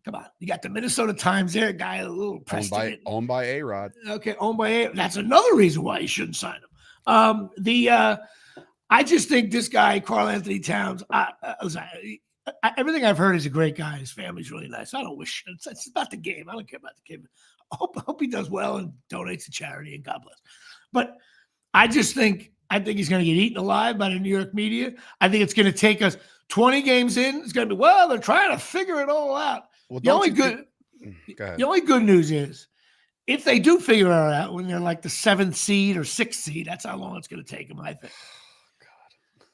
Come on, you got the Minnesota Times there, guy a little pressed. Owned by A-Rod. Okay, owned by A. That's another reason why you shouldn't sign him. I just think this guy, Carl Anthony Towns, everything I've heard is a great guy. His family's really nice. I don't wish it's about the game. I don't care about the kid. I hope he does well and donates to charity, and God bless. But I think he's going to get eaten alive by the New York media. I think it's going to take us 20 games in. It's going to be, well, they're trying to figure it all out. Well, the only good news is if they do figure it out when they're like the 7th seed or 6th seed, that's how long it's going to take them, I think. God.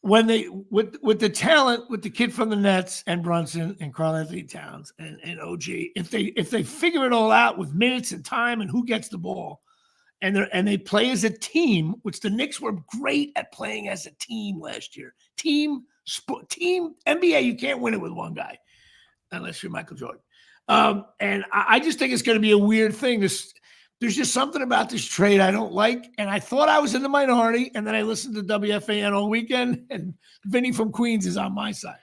When they with the talent, with the kid from the Nets and Brunson and Carl Anthony Towns and OG, if they figure it all out with minutes and time and who gets the ball, and they play as a team, which the Knicks were great at playing as a team last year. Team NBA, you can't win it with one guy. Unless you're Michael Jordan. And I just think it's going to be a weird thing. There's just something about this trade I don't like. And I thought I was in the minority. And then I listened to WFAN all weekend. And Vinny from Queens is on my side.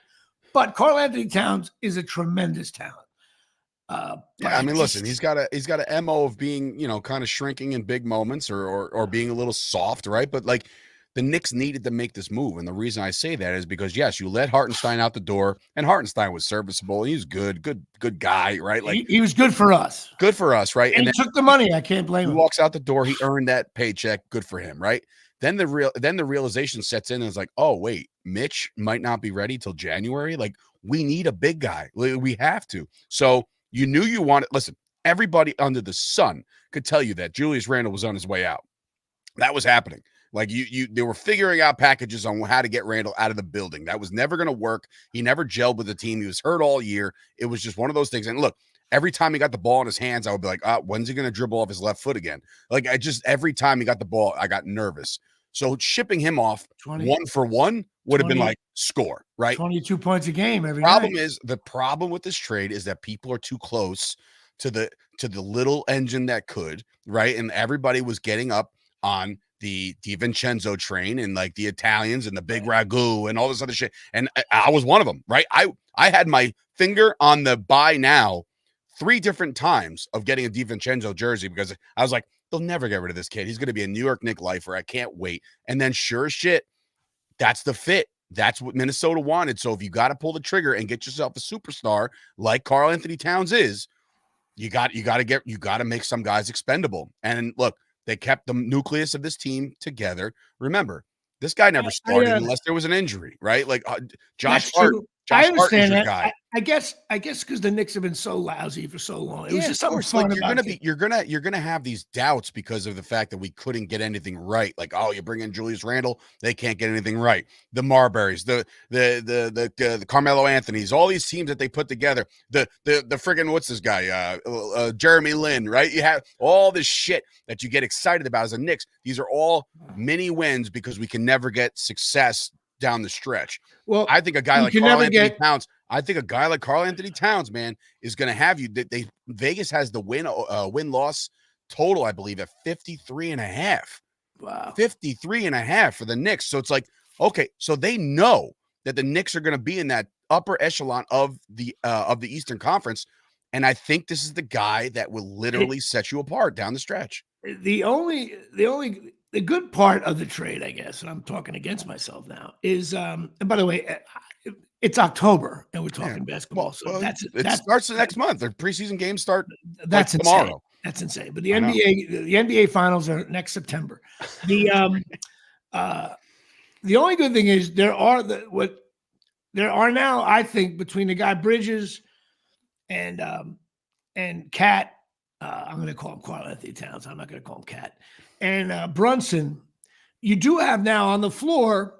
But Carl Anthony Towns is a tremendous talent. Listen, he's got a MO of being, kind of shrinking in big moments or being a little soft, right? But like, the Knicks needed to make this move. And the reason I say that is because, yes, you let Hartenstein out the door, and Hartenstein was serviceable. He was good guy, right? Like he was good for us. Good for us, right? And he took the money. I can't blame him. He walks out the door. He earned that paycheck. Good for him, right? Then the realization sets in and it's like, oh, wait, Mitch might not be ready till January. Like, we need a big guy. We have to. So you knew you wanted – listen, everybody under the sun could tell you that Julius Randle was on his way out. That was happening. Like they were figuring out packages on how to get Randall out of the building. That was never going to work. He never gelled with the team. He was hurt all year. It was just one of those things. And look, every time he got the ball in his hands, I would be like, when's he going to dribble off his left foot again? Like every time he got the ball, I got nervous. So shipping him off 1 for 1 would have been like score, right? 22 points a game every night. The problem with this trade is that people are too close to the little engine that could, right? And everybody was getting up on the DiVincenzo train and like the Italians and the big ragu and all this other shit. And I was one of them, right? I had my finger on the buy now 3 different times of getting a DiVincenzo jersey because I was like, they'll never get rid of this kid. He's going to be a New York Knicks lifer. I can't wait. And then sure as shit, that's the fit. That's what Minnesota wanted. So if you got to pull the trigger and get yourself a superstar like Carl Anthony Towns is, you got to make some guys expendable. And look, they kept the nucleus of this team together. Remember, this guy never started unless there was an injury, right? Like Josh I Josh Hart is understand your that. guy. I guess because the Knicks have been so lousy for so long. It was just of something course. fun Like about it. you're gonna have these doubts because of the fact that we couldn't get anything right. Like, oh, you bring in Julius Randle, they can't get anything right. The Marburys, the Carmelo Anthonys, all these teams that they put together. The friggin' what's this guy? Jeremy Lin, right? You have all this shit that you get excited about as a Knicks. These are all mini wins because we can never get success down the stretch. Well, I think a guy you like can Karl never Anthony get. Towns. I think a guy like Karl Anthony Towns, man, is going to have you. Vegas has the win loss total, I believe, at 53.5. Wow. 53.5 for the Knicks. So it's like, okay, so they know that the Knicks are going to be in that upper echelon of the Eastern Conference, and I think this is the guy that will literally set you apart down the stretch. The good part of the trade, I guess, and I'm talking against myself now, is and by the way, it's October and we're talking basketball. So it starts the next month. Their preseason games start that's like tomorrow. Insane. That's insane. But the NBA finals are next September. The only good thing is there are now, I think, between the guy Bridges and Cat. I'm going to call him Karl Anthony Towns. I'm not going to call him Cat. And Brunson, you do have now on the floor,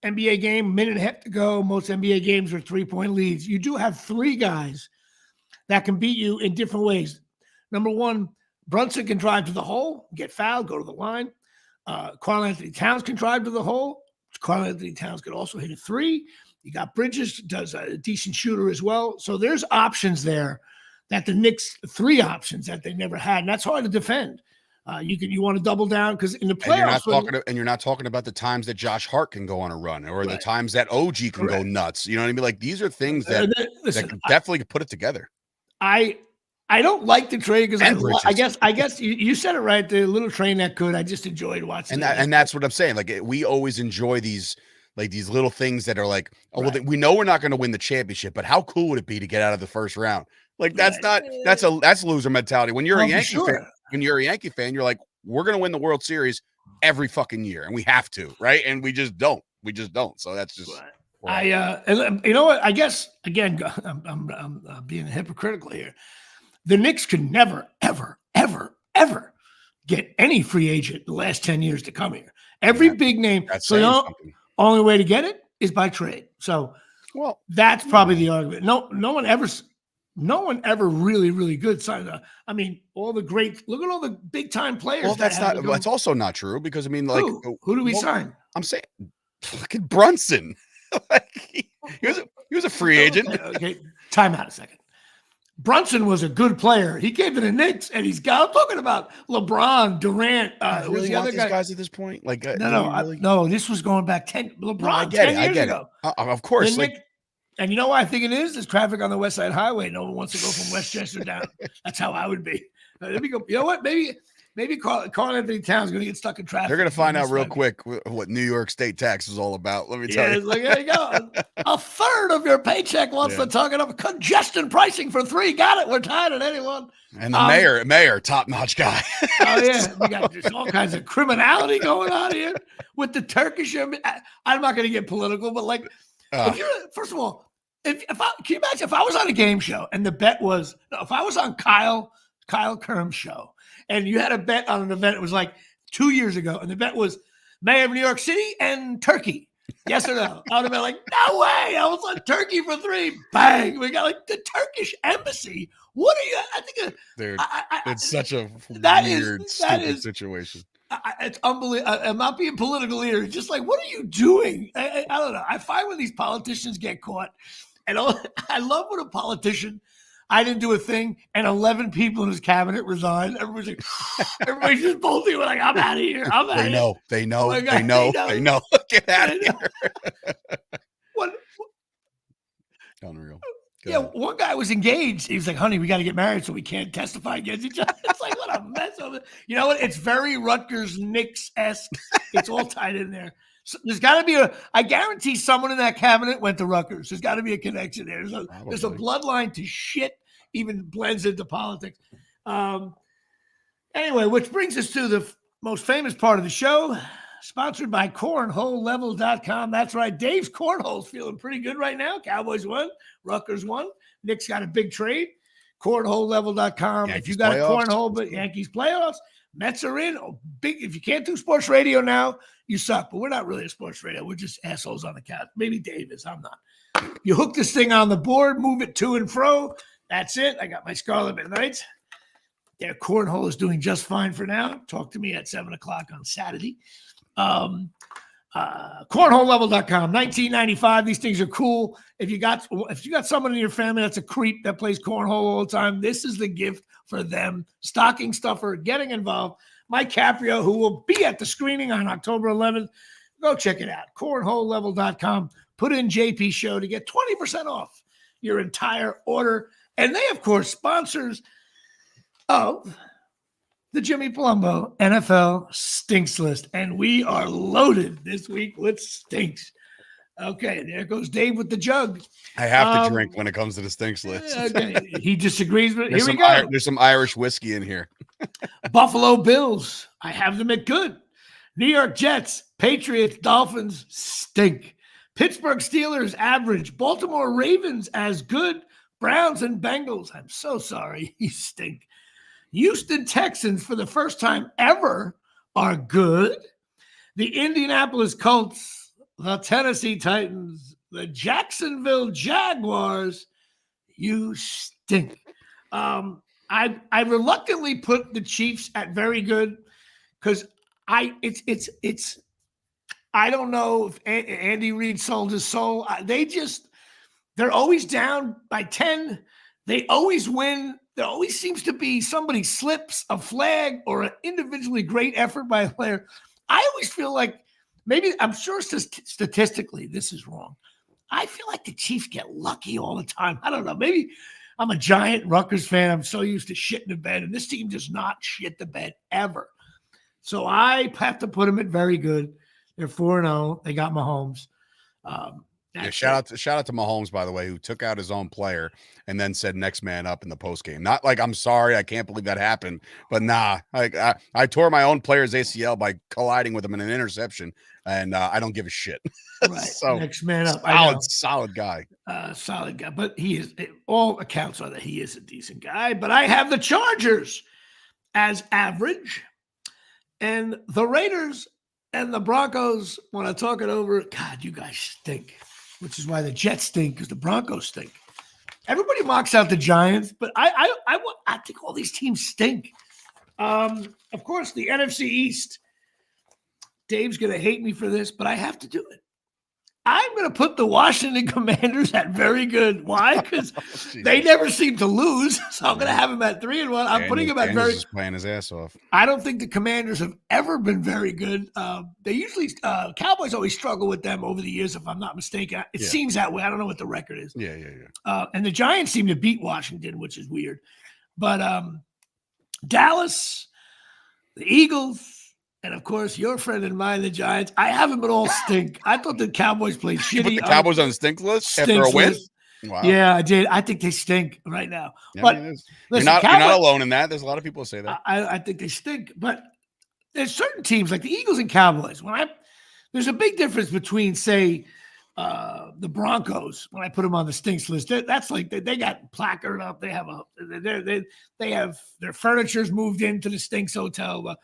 NBA game, minute and a half to go. Most NBA games are 3-point leads. You do have three guys that can beat you in different ways. Number one, Brunson can drive to the hole, get fouled, go to the line. Karl Anthony Towns can drive to the hole. Karl Anthony Towns could also hit a three. You got Bridges, does a decent shooter as well. So there's options there that the Knicks, three options that they never had. And that's hard to defend. You want to double down because in the playoffs, and you're not talking about the times that Josh Hart can go on a run or the times that OG can go nuts. You know what I mean? Like these are things that can definitely put it together. I don't like the trade because I guess you said it right. The little train that could. I just enjoyed watching. And that's what I'm saying. Like we always enjoy these little things that are like, oh, well, we know we're not going to win the championship, but how cool would it be to get out of the first round? Like that's loser mentality. When you're a Yankee fan, you're like, we're going to win the World Series every fucking year, and we have to, right? And we just don't. So that's just. And you know what? I guess again, I'm being hypocritical here. The Knicks could never, ever, ever, ever get any free agent the last 10 years to come here. Every big name. So the only way to get it is by trade. So that's probably the argument. No one ever really, really good signed. I mean, look at all the big time players. Well, that's also not true because I mean, like, who do we sign? I'm saying, fucking Brunson. He was a free agent. Okay, time out a second. Brunson was a good player. He came to the Knicks, and I'm talking about LeBron, Durant. Really want these guys at this point? Like, no. This was going back 10. LeBron, 10 years ago. Of course. And you know what I think it is? There's traffic on the West Side Highway. No one wants to go from Westchester down. That's how I would be. Let me go. You know what? Maybe Karl Anthony Towns is going to get stuck in traffic. They're going to find out real quick what New York State tax is all about. Let me tell you. It's like, there you go. A third of your paycheck wants to talk it up. Congestion pricing for 3. Got it. We're tired of anyone. And the mayor, top-notch guy. Oh, yeah. We got just all kinds of criminality going on here with the Turkish. I'm not going to get political, but like, first of all, can you imagine if I was on a game show and the bet was, if I was on Kyle Kerm's show and you had a bet on an event, it was like 2 years ago, and the bet was Mayor of New York City and Turkey. Yes or no? I would have been like, no way. I was on Turkey for 3. Bang. We got like the Turkish embassy. What are you? I think it's such a weird, stupid situation. It's unbelievable. I'm not being political here. It's just like, what are you doing? I don't know. I find when these politicians get caught, and I love when a politician, I didn't do a thing, and 11 people in his cabinet resigned. Everybody's just bolting. We're like, I'm out of here. They know. Get out of here. What? Unreal. One guy was engaged. He was like, honey, we got to get married so we can't testify against each other. It's like, what a mess of it. You know what? It's very Rutgers Knicks-esque. It's all tied in there. So there's got to be I guarantee someone in that cabinet went to Rutgers. There's got to be a connection there. There's a bloodline to shit, even blends into politics. Anyway, which brings us to the most famous part of the show, sponsored by cornholelevel.com. That's right. Dave's Cornhole's feeling pretty good right now. Cowboys won. Rutgers won. Nick's got a big trade. Cornholelevel.com. If you got a cornhole, but Yankees playoffs, Mets are in. Oh, big. If you can't do sports radio now, you suck. But we're not really a sports radio. We're just assholes on the couch. Maybe Dave is. I'm not. You hook this thing on the board, move it to and fro. That's it. I got my Scarlet Midnights. Their cornhole is doing just fine for now. Talk to me at 7 o'clock on Saturday. Cornholelevel.com, $19.95. These things are cool. If you got someone in your family that's a creep that plays cornhole all the time, this is the gift for them. Stocking stuffer, getting involved. Mike Caprio, who will be at the screening on October 11th, go check it out. Cornholelevel.com. Put in JP Show to get 20% off your entire order. And they, of course, sponsors of the Jimmy Palumbo NFL Stinks List. And we are loaded this week with stinks. Okay, there goes Dave with the jug. I have to drink when it comes to the stinks list. Okay. He disagrees with it. Here we go. There's some Irish whiskey in here. Buffalo Bills. I have them at good. New York Jets, Patriots, Dolphins stink. Pittsburgh Steelers average. Baltimore Ravens as good. Browns and Bengals. I'm so sorry. You stink. Houston Texans for the first time ever are good. The Indianapolis Colts, the Tennessee Titans, the Jacksonville Jaguars. You stink. I reluctantly put the Chiefs at very good because I don't know if Andy Reid sold his soul. They're always down by 10. They always win. There always seems to be somebody slips a flag or an individually great effort by a player. I always feel like maybe, I'm sure statistically this is wrong. I feel like the Chiefs get lucky all the time. I don't know. Maybe I'm a giant Rutgers fan. I'm so used to shitting the bed, and this team does not shit the bed ever. So I have to put them at very good. They're 4-0. They got Mahomes. Shout out to Mahomes, by the way, who took out his own player and then said next man up in the post game. Not like, I'm sorry, I can't believe that happened, but nah, like I tore my own player's ACL by colliding with him in an interception, and I don't give a shit. Right. So next man up. Solid guy. Solid guy. But he is, all accounts are that he is a decent guy. But I have the Chargers as average, and the Raiders and the Broncos, when I talk it over, God, you guys stink. Which is why the Jets stink, because the Broncos stink. Everybody mocks out the Giants, but I think all these teams stink. Of course, the NFC East. Dave's going to hate me for this, but I have to do it. I'm going to put the Washington Commanders at very good. Why? Because they never seem to lose. So I'm going to have them at 3-1. I'm putting them at very. Just playing his ass off. I don't think the Commanders have ever been very good. They usually Cowboys always struggle with them over the years, if I'm not mistaken. It seems that way. I don't know what the record is. Yeah. And the Giants seem to beat Washington, which is weird. But Dallas, the Eagles. And, of course, your friend and mine, the Giants. I haven't been all stink. I thought the Cowboys played shitty. You put the Cowboys on the stink list after a win? Wow. Yeah, I did. I think they stink right now. Yeah, but listen, you're not alone in that. There's a lot of people who say that. I think they stink. But there's certain teams like the Eagles and Cowboys. There's a big difference between, say, the Broncos. When I put them on the stinks list, that's like they got placard up. They have they have their furniture's moved into the stinks hotel.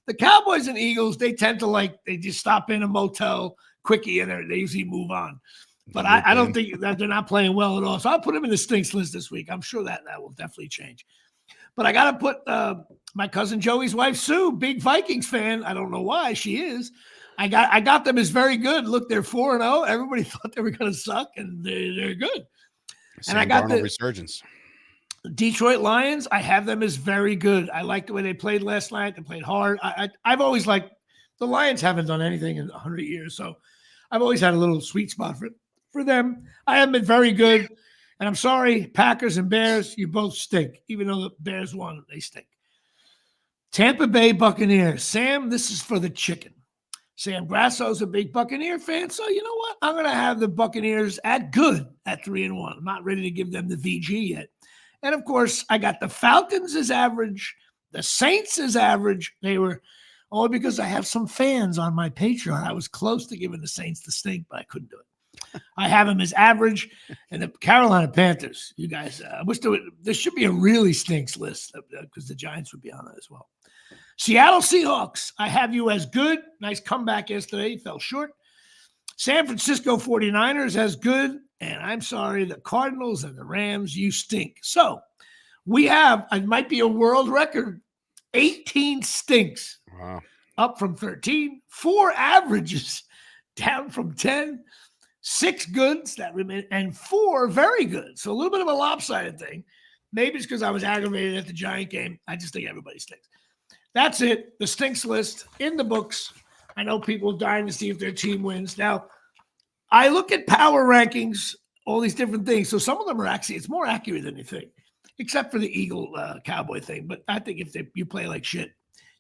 The Cowboys and Eagles, they tend to they just stop in a motel quickie and they usually move on. But I don't think that they're not playing well at all. So I'll put them in the stinks list this week. I'm sure that will definitely change. But I got to put my cousin Joey's wife, Sue, big Vikings fan. I don't know why she is. I got them as very good. Look, they're 4-0. Everybody thought they were going to suck, and they're good. Sam and I got the resurgence. Detroit Lions, I have them as very good. I like the way they played last night. They played hard. I've always liked the Lions. Haven't done anything in 100 years, so I've always had a little sweet spot for them. I have been very good, and I'm sorry, Packers and Bears, you both stink. Even though the Bears won, they stink. Tampa Bay Buccaneers. Sam, this is for the chicken. Sam Grasso's a big Buccaneer fan, so you know what? I'm going to have the Buccaneers at good at 3-1. I'm not ready to give them the VG yet. And, of course, I got the Falcons as average. The Saints as average. They were only because I have some fans on my Patreon. I was close to giving the Saints the stink, but I couldn't do it. I have them as average. And the Carolina Panthers, you guys, I wish there should be a really stinks list because the Giants would be on it as well. Seattle Seahawks, I have you as good. Nice comeback yesterday. Fell short. San Francisco 49ers as good. And I'm sorry, the Cardinals and the Rams, you stink. So we have, it might be a world record, 18 stinks. Wow. Up from 13, 4 averages down from 10, 6 goods that remain, and 4 very good. So a little bit of a lopsided thing. Maybe it's because I was aggravated at the Giant game. I just think everybody stinks. That's it. The stinks list in the books. I know people are dying to see if their team wins. Now, I look at power rankings, all these different things. So some of them are actually, it's more accurate than you think, except for the Eagle Cowboy thing. But I think if you play like shit,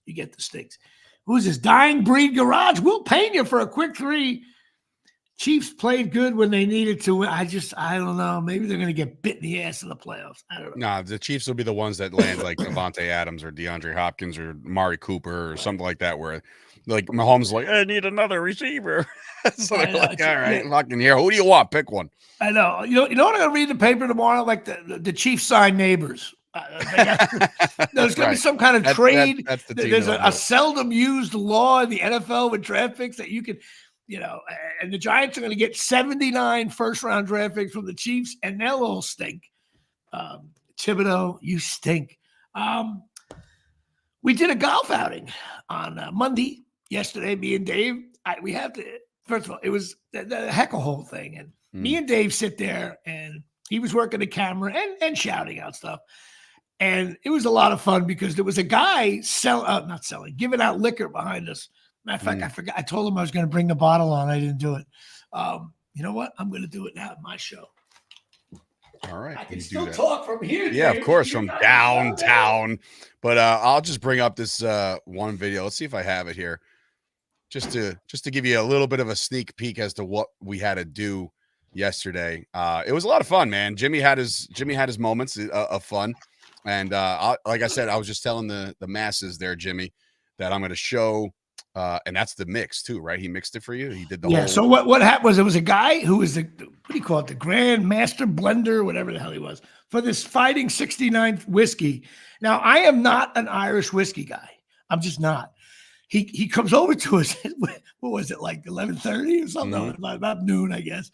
you get the stinks. Who's this? Dying Breed Garage. Will Pena for a quick 3. Chiefs played good when they needed to win. I don't know. Maybe they're going to get bit in the ass in the playoffs. I don't know. Nah, the Chiefs will be the ones that land like Devontae Adams or DeAndre Hopkins or Mari Cooper or something like that, where like Mahomes is like, I need another receiver. So they're like, all right, fucking here. Who do you want? Pick one. I know. You know what I'm going to read in the paper tomorrow? Like the Chiefs sign neighbors. There's going to be some kind of trade. There's a seldom used law in the NFL with draft picks that you can, and the Giants are going to get 79 first-round draft picks from the Chiefs, and they'll all stink. Thibodeau, you stink. We did a golf outing on Monday yesterday, me and Dave. We have to, first of all, it was the heckle hole thing, and me and Dave sit there, and he was working the camera and shouting out stuff. And it was a lot of fun because there was a guy giving out liquor behind us. Matter of fact, I forgot. I told him I was going to bring the bottle on. I didn't do it. You know what? I'm going to do it now at my show. All right. I can still talk from here. Yeah, Dave. Of course, from downtown. But I'll just bring up this one video. Let's see if I have it here. Just to give you a little bit of a sneak peek as to what we had to do yesterday. It was a lot of fun, man. Jimmy had his moments of fun. And like I said, I was just telling the masses there, Jimmy, that I'm going to show, and that's the mix too, right? He mixed it for you. He did the whole. So what happened was, it was a guy who was what do you call it? The Grand Master Blender, whatever the hell he was, for this Fighting 69 whiskey. Now, I am not an Irish whiskey guy. I'm just not. He comes over to us. What was it, like 11:30 or something? About noon, I guess.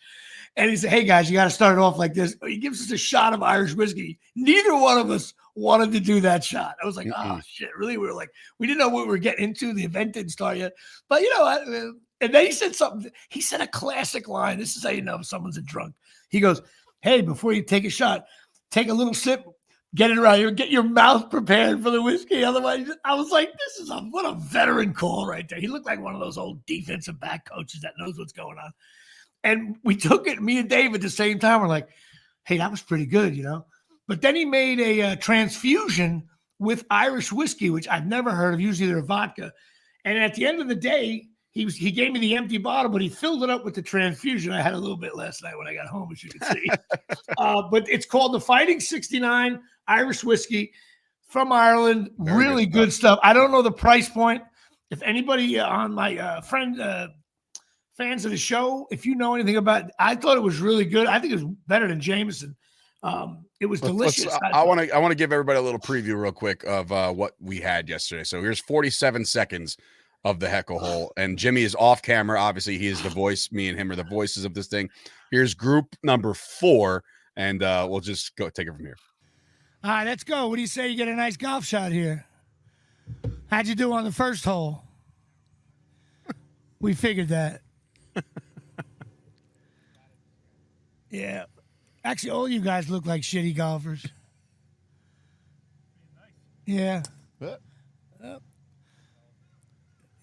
And he said, hey, guys, you got to start it off like this. He gives us a shot of Irish whiskey. Neither one of us wanted to do that shot. I was like, oh, shit, really? We were like, we didn't know what we were getting into. The event didn't start yet. But you know what? And then he said something. He said a classic line. This is how you know if someone's a drunk. He goes, hey, before you take a shot, take a little sip, get it right here, get your mouth prepared for the whiskey. Otherwise, I was like, what a veteran call right there. He looked like one of those old defensive back coaches that knows what's going on. And we took it, me and Dave, at the same time. We're like, hey, that was pretty good, But then he made a transfusion with Irish whiskey, which I've never heard of. Usually they're vodka. And at the end of the day, he gave me the empty bottle, but he filled it up with the transfusion. I had a little bit last night when I got home, as you can see. But it's called the Fighting 69 Irish whiskey from Ireland. Very really good stuff. I don't know the price point. If anybody on my fans of the show, if you know anything about it, I thought it was really good. I think it was better than Jameson. It was delicious. I want to give everybody a little preview real quick of what we had yesterday. So here's 47 seconds of the heckle hole, and Jimmy is off camera. Obviously, he is the voice. Me and him are the voices of this thing. Here's group number 4, and we'll just go take it from here. All right, let's go. What do you say? You get a nice golf shot here. How'd you do on the first hole? We figured that. Yeah. Actually, all you guys look like shitty golfers. Yeah.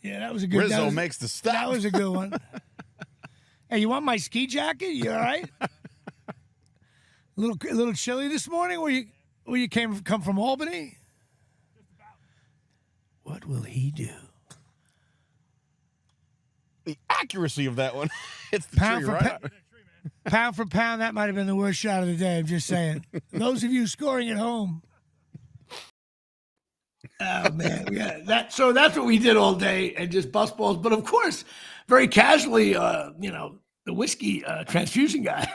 Yeah, that was a good one. Rizzo makes the stop. That was a good one. Hey, you want my ski jacket? You all right? A little chilly this morning where you come from Albany? What will he do? The accuracy of that one. It's the pound tree, right? Pound for pound, that might have been the worst shot of the day. I'm just saying. Those of you scoring at home. Oh man, yeah. So that's what we did all day, and just bust balls. But of course, very casually, the whiskey transfusion guy.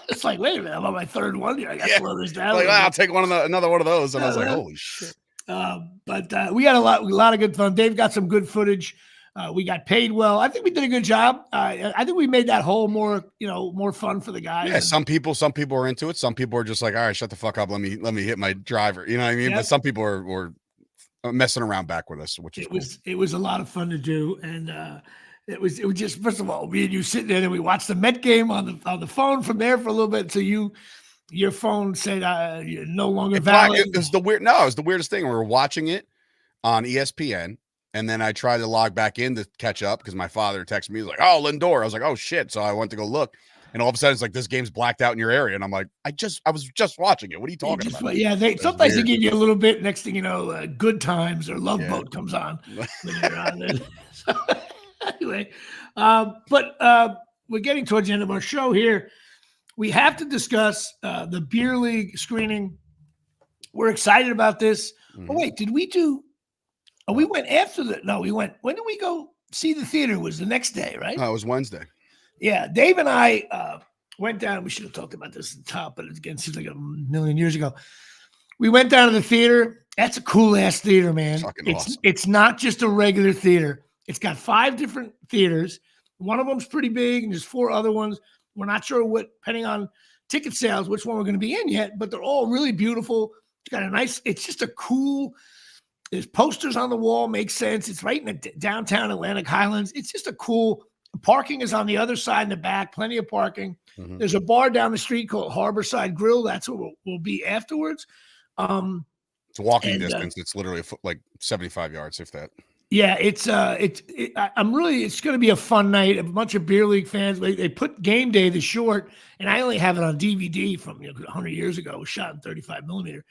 It's like, wait a minute, I'm on my third one here. I got to slow this down. Like, I'll take another one of those, and I was like, holy shit. But we had a lot of good fun. Dave got some good footage. We got paid well. I think we did a good job. I think we made that hole more fun for the guys. Yeah, some people are into it. Some people are just like, all right, shut the fuck up. Let me hit my driver. You know what I mean? Yep. But some people were messing around back with us, which is cool. It was a lot of fun to do, and it was just, first of all, me and you sitting there, and we watched the Met game on the phone from there for a little bit. So your phone said you're no longer valid. It was the weirdest thing. We were watching it on ESPN. And then I tried to log back in to catch up because my father texted me. He was like, oh, Lindor. I was like, oh, shit. So I went to go look. And all of a sudden, it's like, this game's blacked out in your area. And I'm like, I was just watching it. What are you talking about? Yeah, sometimes they give you a little bit. Next thing you know, Good Times or Love Boat comes on when you're on there. So, anyway, but we're getting towards the end of our show here. We have to discuss the beer league screening. We're excited about this. Mm-hmm. Oh, wait, did we do... Oh, we went after we went. When did we go see the theater? It was the next day, right? No, it was Wednesday. Yeah. Dave and I went down. We should have talked about this at the top, but again, it seems like a million years ago. We went down to the theater. That's a cool ass theater, man. Awesome. It's not just a regular theater. It's got 5 different theaters. One of them's pretty big, and there's 4 other ones. We're not sure depending on ticket sales, which one we're going to be in yet, but they're all really beautiful. It's just a cool. There's posters on the wall, makes sense. It's right in the downtown Atlantic Highlands. It's just a cool. Parking is on the other side in the back, plenty of parking. Mm-hmm. There's a bar down the street called Harborside Grill. That's what we'll be afterwards. It's a walking distance. It's literally like 75 yards, if that. Yeah, it's going to be a fun night. A bunch of beer league fans. They put Game Day, the short, and I only have it on DVD from 100 years ago. It was shot in 35 millimeter.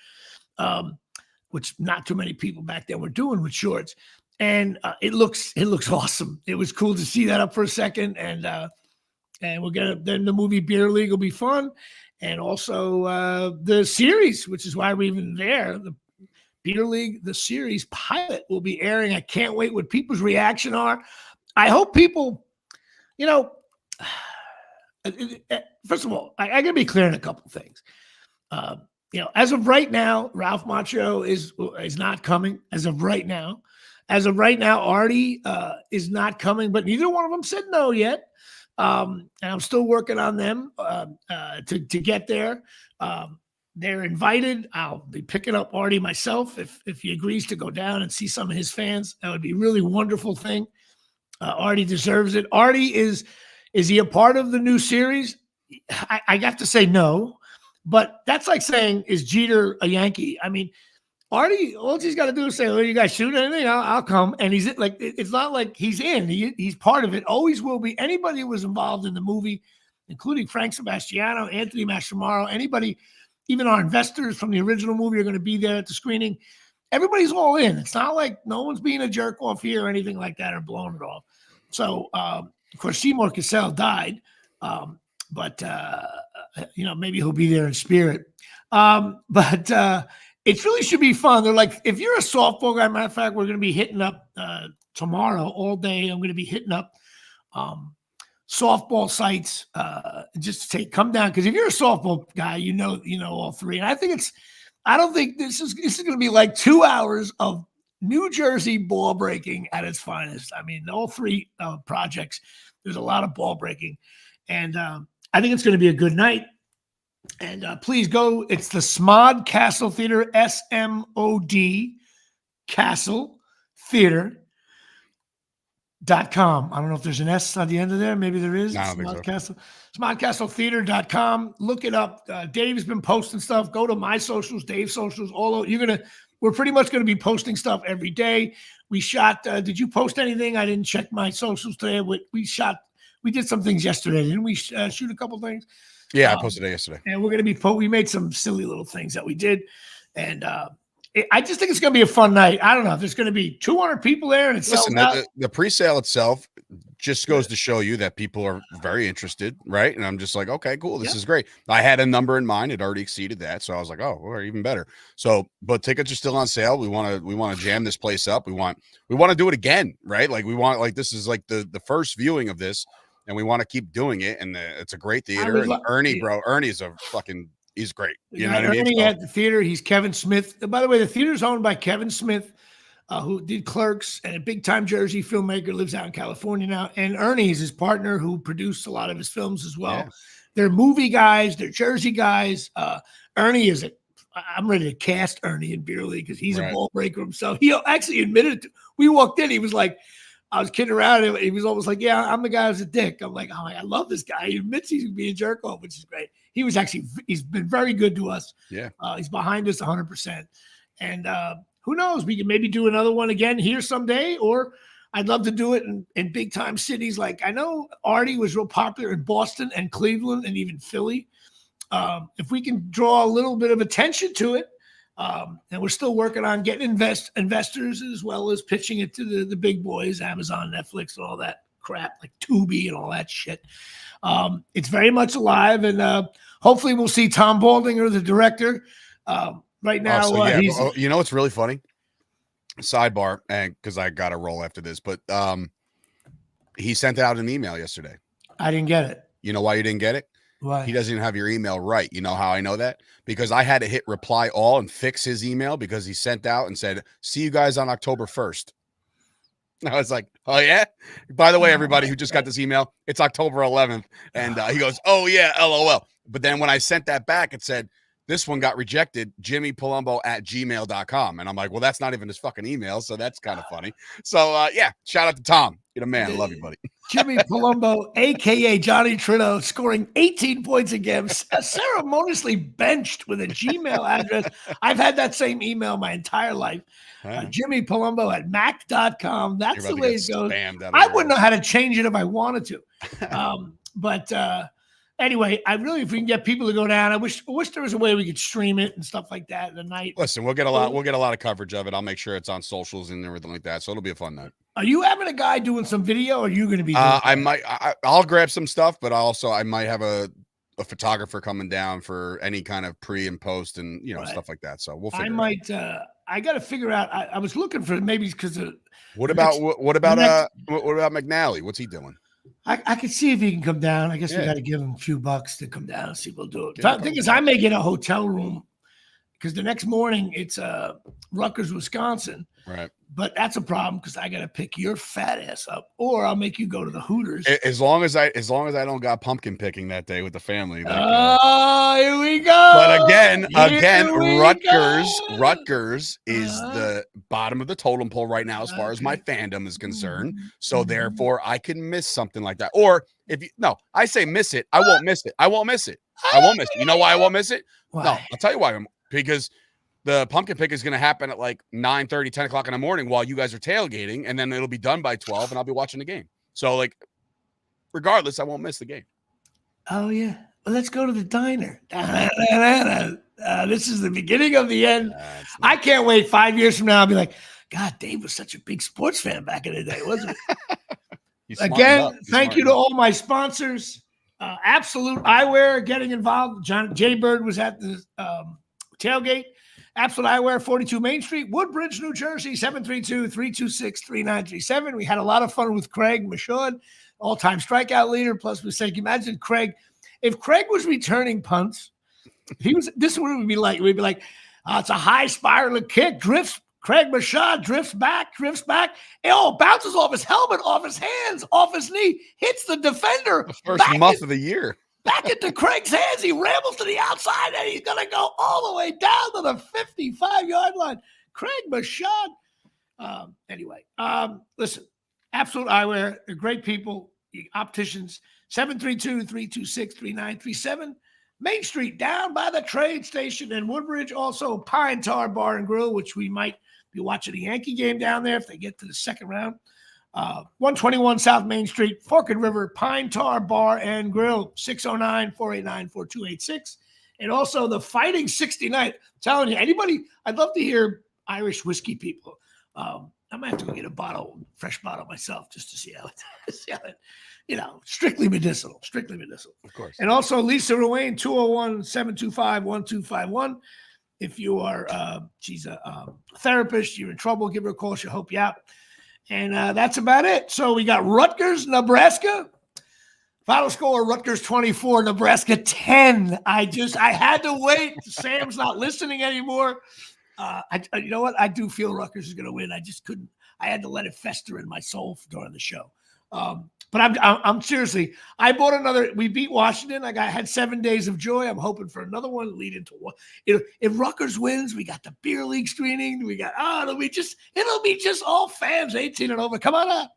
Which not too many people back then were doing with shorts. And it looks awesome. It was cool to see that up for a second. And then the movie Beer League will be fun. And also the series, which is why we're even there. The Beer League, the series pilot will be airing. I can't wait what people's reaction are. I hope people, first of all, I got to be clear on a couple of things. As of right now, Ralph Macchio is not coming. As of right now, Artie is not coming, but neither one of them said no yet. And I'm still working on them to get there. They're invited. I'll be picking up Artie myself if he agrees to go down and see some of his fans. That would be a really wonderful thing. Artie deserves it. Artie is he a part of the new series? I have to say no. But that's like saying, is Jeter a Yankee? I mean, Artie, all he's got to do is say, you guys shoot anything? I'll come. And he's like, it's not like he's in. He's part of it. Always will be. Anybody who was involved in the movie, including Frank Sebastiano, Anthony Mastromarro, anybody, even our investors from the original movie are going to be there at the screening. Everybody's all in. It's not like no one's being a jerk off here or anything like that or blowing it off. So, of course, Seymour Cassell died. But maybe he'll be there in spirit. But it really should be fun. They're like, if you're a softball guy, matter of fact, we're going to be hitting up tomorrow all day. I'm going to be hitting up softball sites just to come down. Because if you're a softball guy, you know all 3. And I don't think this is going to be like 2 hours of New Jersey ball breaking at its finest. I mean, all 3 projects, there's a lot of ball breaking. And I think it's going to be a good night. And please go. It's the Smod Castle Theater, SMOD Castle Theater.com. I don't know if there's an S on the end of there. Maybe there is. No, I don't think so. Castle. SmodCastleTheater.com. Look it up. Dave's been posting stuff. Go to my socials, Dave's socials. We're pretty much going to be posting stuff every day. We shot. Did you post anything? I didn't check my socials today. We did some things yesterday. Didn't we shoot a couple things? Yeah, I posted it yesterday. And we're going to be we made some silly little things that we did. And I just think it's going to be a fun night. I don't know if there's going to be 200 people there and it's Listen, the pre-sale itself just goes to show you that people are very interested, right? And I'm just like, okay, cool, this is great. I had a number in mind; it already exceeded that, so I was like, oh, well, even better. So, but tickets are still on sale. We want to jam this place up. We want to do it again, right? Like this is like the first viewing of this, and we want to keep doing it. And it's a great theater. And Ernie's a fucking. He's great. You know what I mean? Ernie at the theater. He's Kevin Smith. By the way, the theater's owned by Kevin Smith, who did Clerks and a big-time Jersey filmmaker, lives out in California now. And Ernie is his partner who produced a lot of his films as well. Yeah. They're movie guys. They're Jersey guys. Ernie I'm ready to cast Ernie in Beer League because he's a ball breaker himself. He actually admitted we walked in. He was like, I was kidding around. He was almost like, yeah, I'm the guy who's a dick. I'm like, oh, I love this guy. He admits he's going to be a jerk off, which is great. He's been very good to us. Yeah. He's behind us 100%. And who knows? We can maybe do another one again here someday, or I'd love to do it in big time cities. Like I know Artie was real popular in Boston and Cleveland and even Philly. If we can draw a little bit of attention to it, and we're still working on getting investors as well as pitching it to the big boys, Amazon, Netflix, and all that crap, like Tubi and all that shit. It's very much alive, and hopefully we'll see Tom Baldinger, the director. Right now, you know what's really funny? Sidebar, and because I got to roll after this, but he sent out an email yesterday. I didn't get it. You know why you didn't get it? Why? He doesn't even have your email right. You know how I know that? Because I had to hit reply all and fix his email because he sent out and said, see you guys on October 1st. I was like, oh, yeah? By the way, everybody who just got this email, it's October 11th. And he goes, oh, yeah, LOL. But then when I sent that back, it said, this one got rejected, jimmypalumbo@gmail.com. And I'm like, well, that's not even his fucking email. So that's kind of funny. So, yeah, shout out to Tom. You're the man. Love you, buddy. Jimmy Palumbo, a.k.a. Johnny Trino, scoring 18 points a game, ceremoniously benched with a Gmail address. I've had that same email my entire life. Jimmy Palumbo at mac.com. That's the way it goes. I wouldn't know how to change it if I wanted to. But anyway, if we can get people to go down, I wish there was a way we could stream it and stuff like that in the night. Listen, we'll get a lot of coverage of it. I'll make sure it's on socials and everything like that. So it'll be a fun night. Are you having a guy doing some video, or are you going to be doing I'll grab some stuff, but I might have a photographer coming down for any kind of pre and post and stuff like that. So we'll figure it out. I got to figure out. I was looking for maybe because what about McNally? What's he doing? I could see if he can come down. I guess we got to give him a few bucks to come down and see if we'll do it. The thing is, I may get a hotel room because the next morning it's Rutgers, Wisconsin. Right. But that's a problem because I got to pick your fat ass up, or I'll make you go to the Hooters. As long as I don't got pumpkin picking that day with the family. Here we go. But again, Rutgers is the bottom of the totem pole right now as far as my fandom is concerned. So therefore, I can miss something like that. Or I say miss it. I won't miss it. I won't miss it. You know why I won't miss it? Why? No, I'll tell you why. Because the pumpkin pick is going to happen at like 9:30, 10 o'clock in the morning while you guys are tailgating, and then it'll be done by 12, and I'll be watching the game. So, like, regardless, I won't miss the game. Oh, yeah. Well, let's go to the diner. This is the beginning of the end. I can't wait 5 years from now. I'll be like, God, Dave was such a big sports fan back in the day, wasn't he? Again, thank you to all my sponsors. Absolute Eyewear getting involved. Jay Bird was at the tailgate. Absolute Eyewear, 42 Main Street, Woodbridge, New Jersey, 732-326-3937. We had a lot of fun with Craig Michaud, all-time strikeout leader. Plus, we said, imagine Craig. If Craig was returning punts, this would be like, we'd be like, it's a high spiraling kick, drifts. Craig Michaud drifts back. It bounces off his helmet, off his hands, off his knee, hits the defender. The first month of the year. Back into Craig's hands. He rambles to the outside, and he's going to go all the way down to the 55-yard line. Craig Michaud. Anyway, listen, Absolute Eyewear, they're great people, opticians, 732-326-3937. Main Street, down by the train station in Woodbridge. Also, Pine Tar Bar and Grill, which we might be watching a Yankee game down there if they get to the second round. 121 South Main Street, Forked River, Pine Tar Bar and Grill, 609-489-4286. And also the Fighting 69. I'm telling you, anybody, I'd love to hear Irish whiskey people. I might have to go get a fresh bottle myself just to see how it, strictly medicinal. Of course. And also Lisa Ruane, 201-725-1251. If you are, she's a therapist, you're in trouble, give her a call. She'll help you out. And that's about it. So we got Rutgers, Nebraska. Final score, Rutgers 24, Nebraska 10. I had to wait. Sam's not listening anymore. You know what? I do feel Rutgers is going to win. I just couldn't. I had to let it fester in my soul during the show. But I'm seriously. I bought another. We beat Washington. I had 7 days of joy. I'm hoping for another one. Lead into one. If Rutgers wins, we got the beer league screening. We got it'll be just all fans 18 and over. Come on up.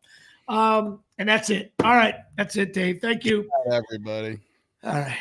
And that's it. All right, that's it, Dave. Thank you, everybody. All right.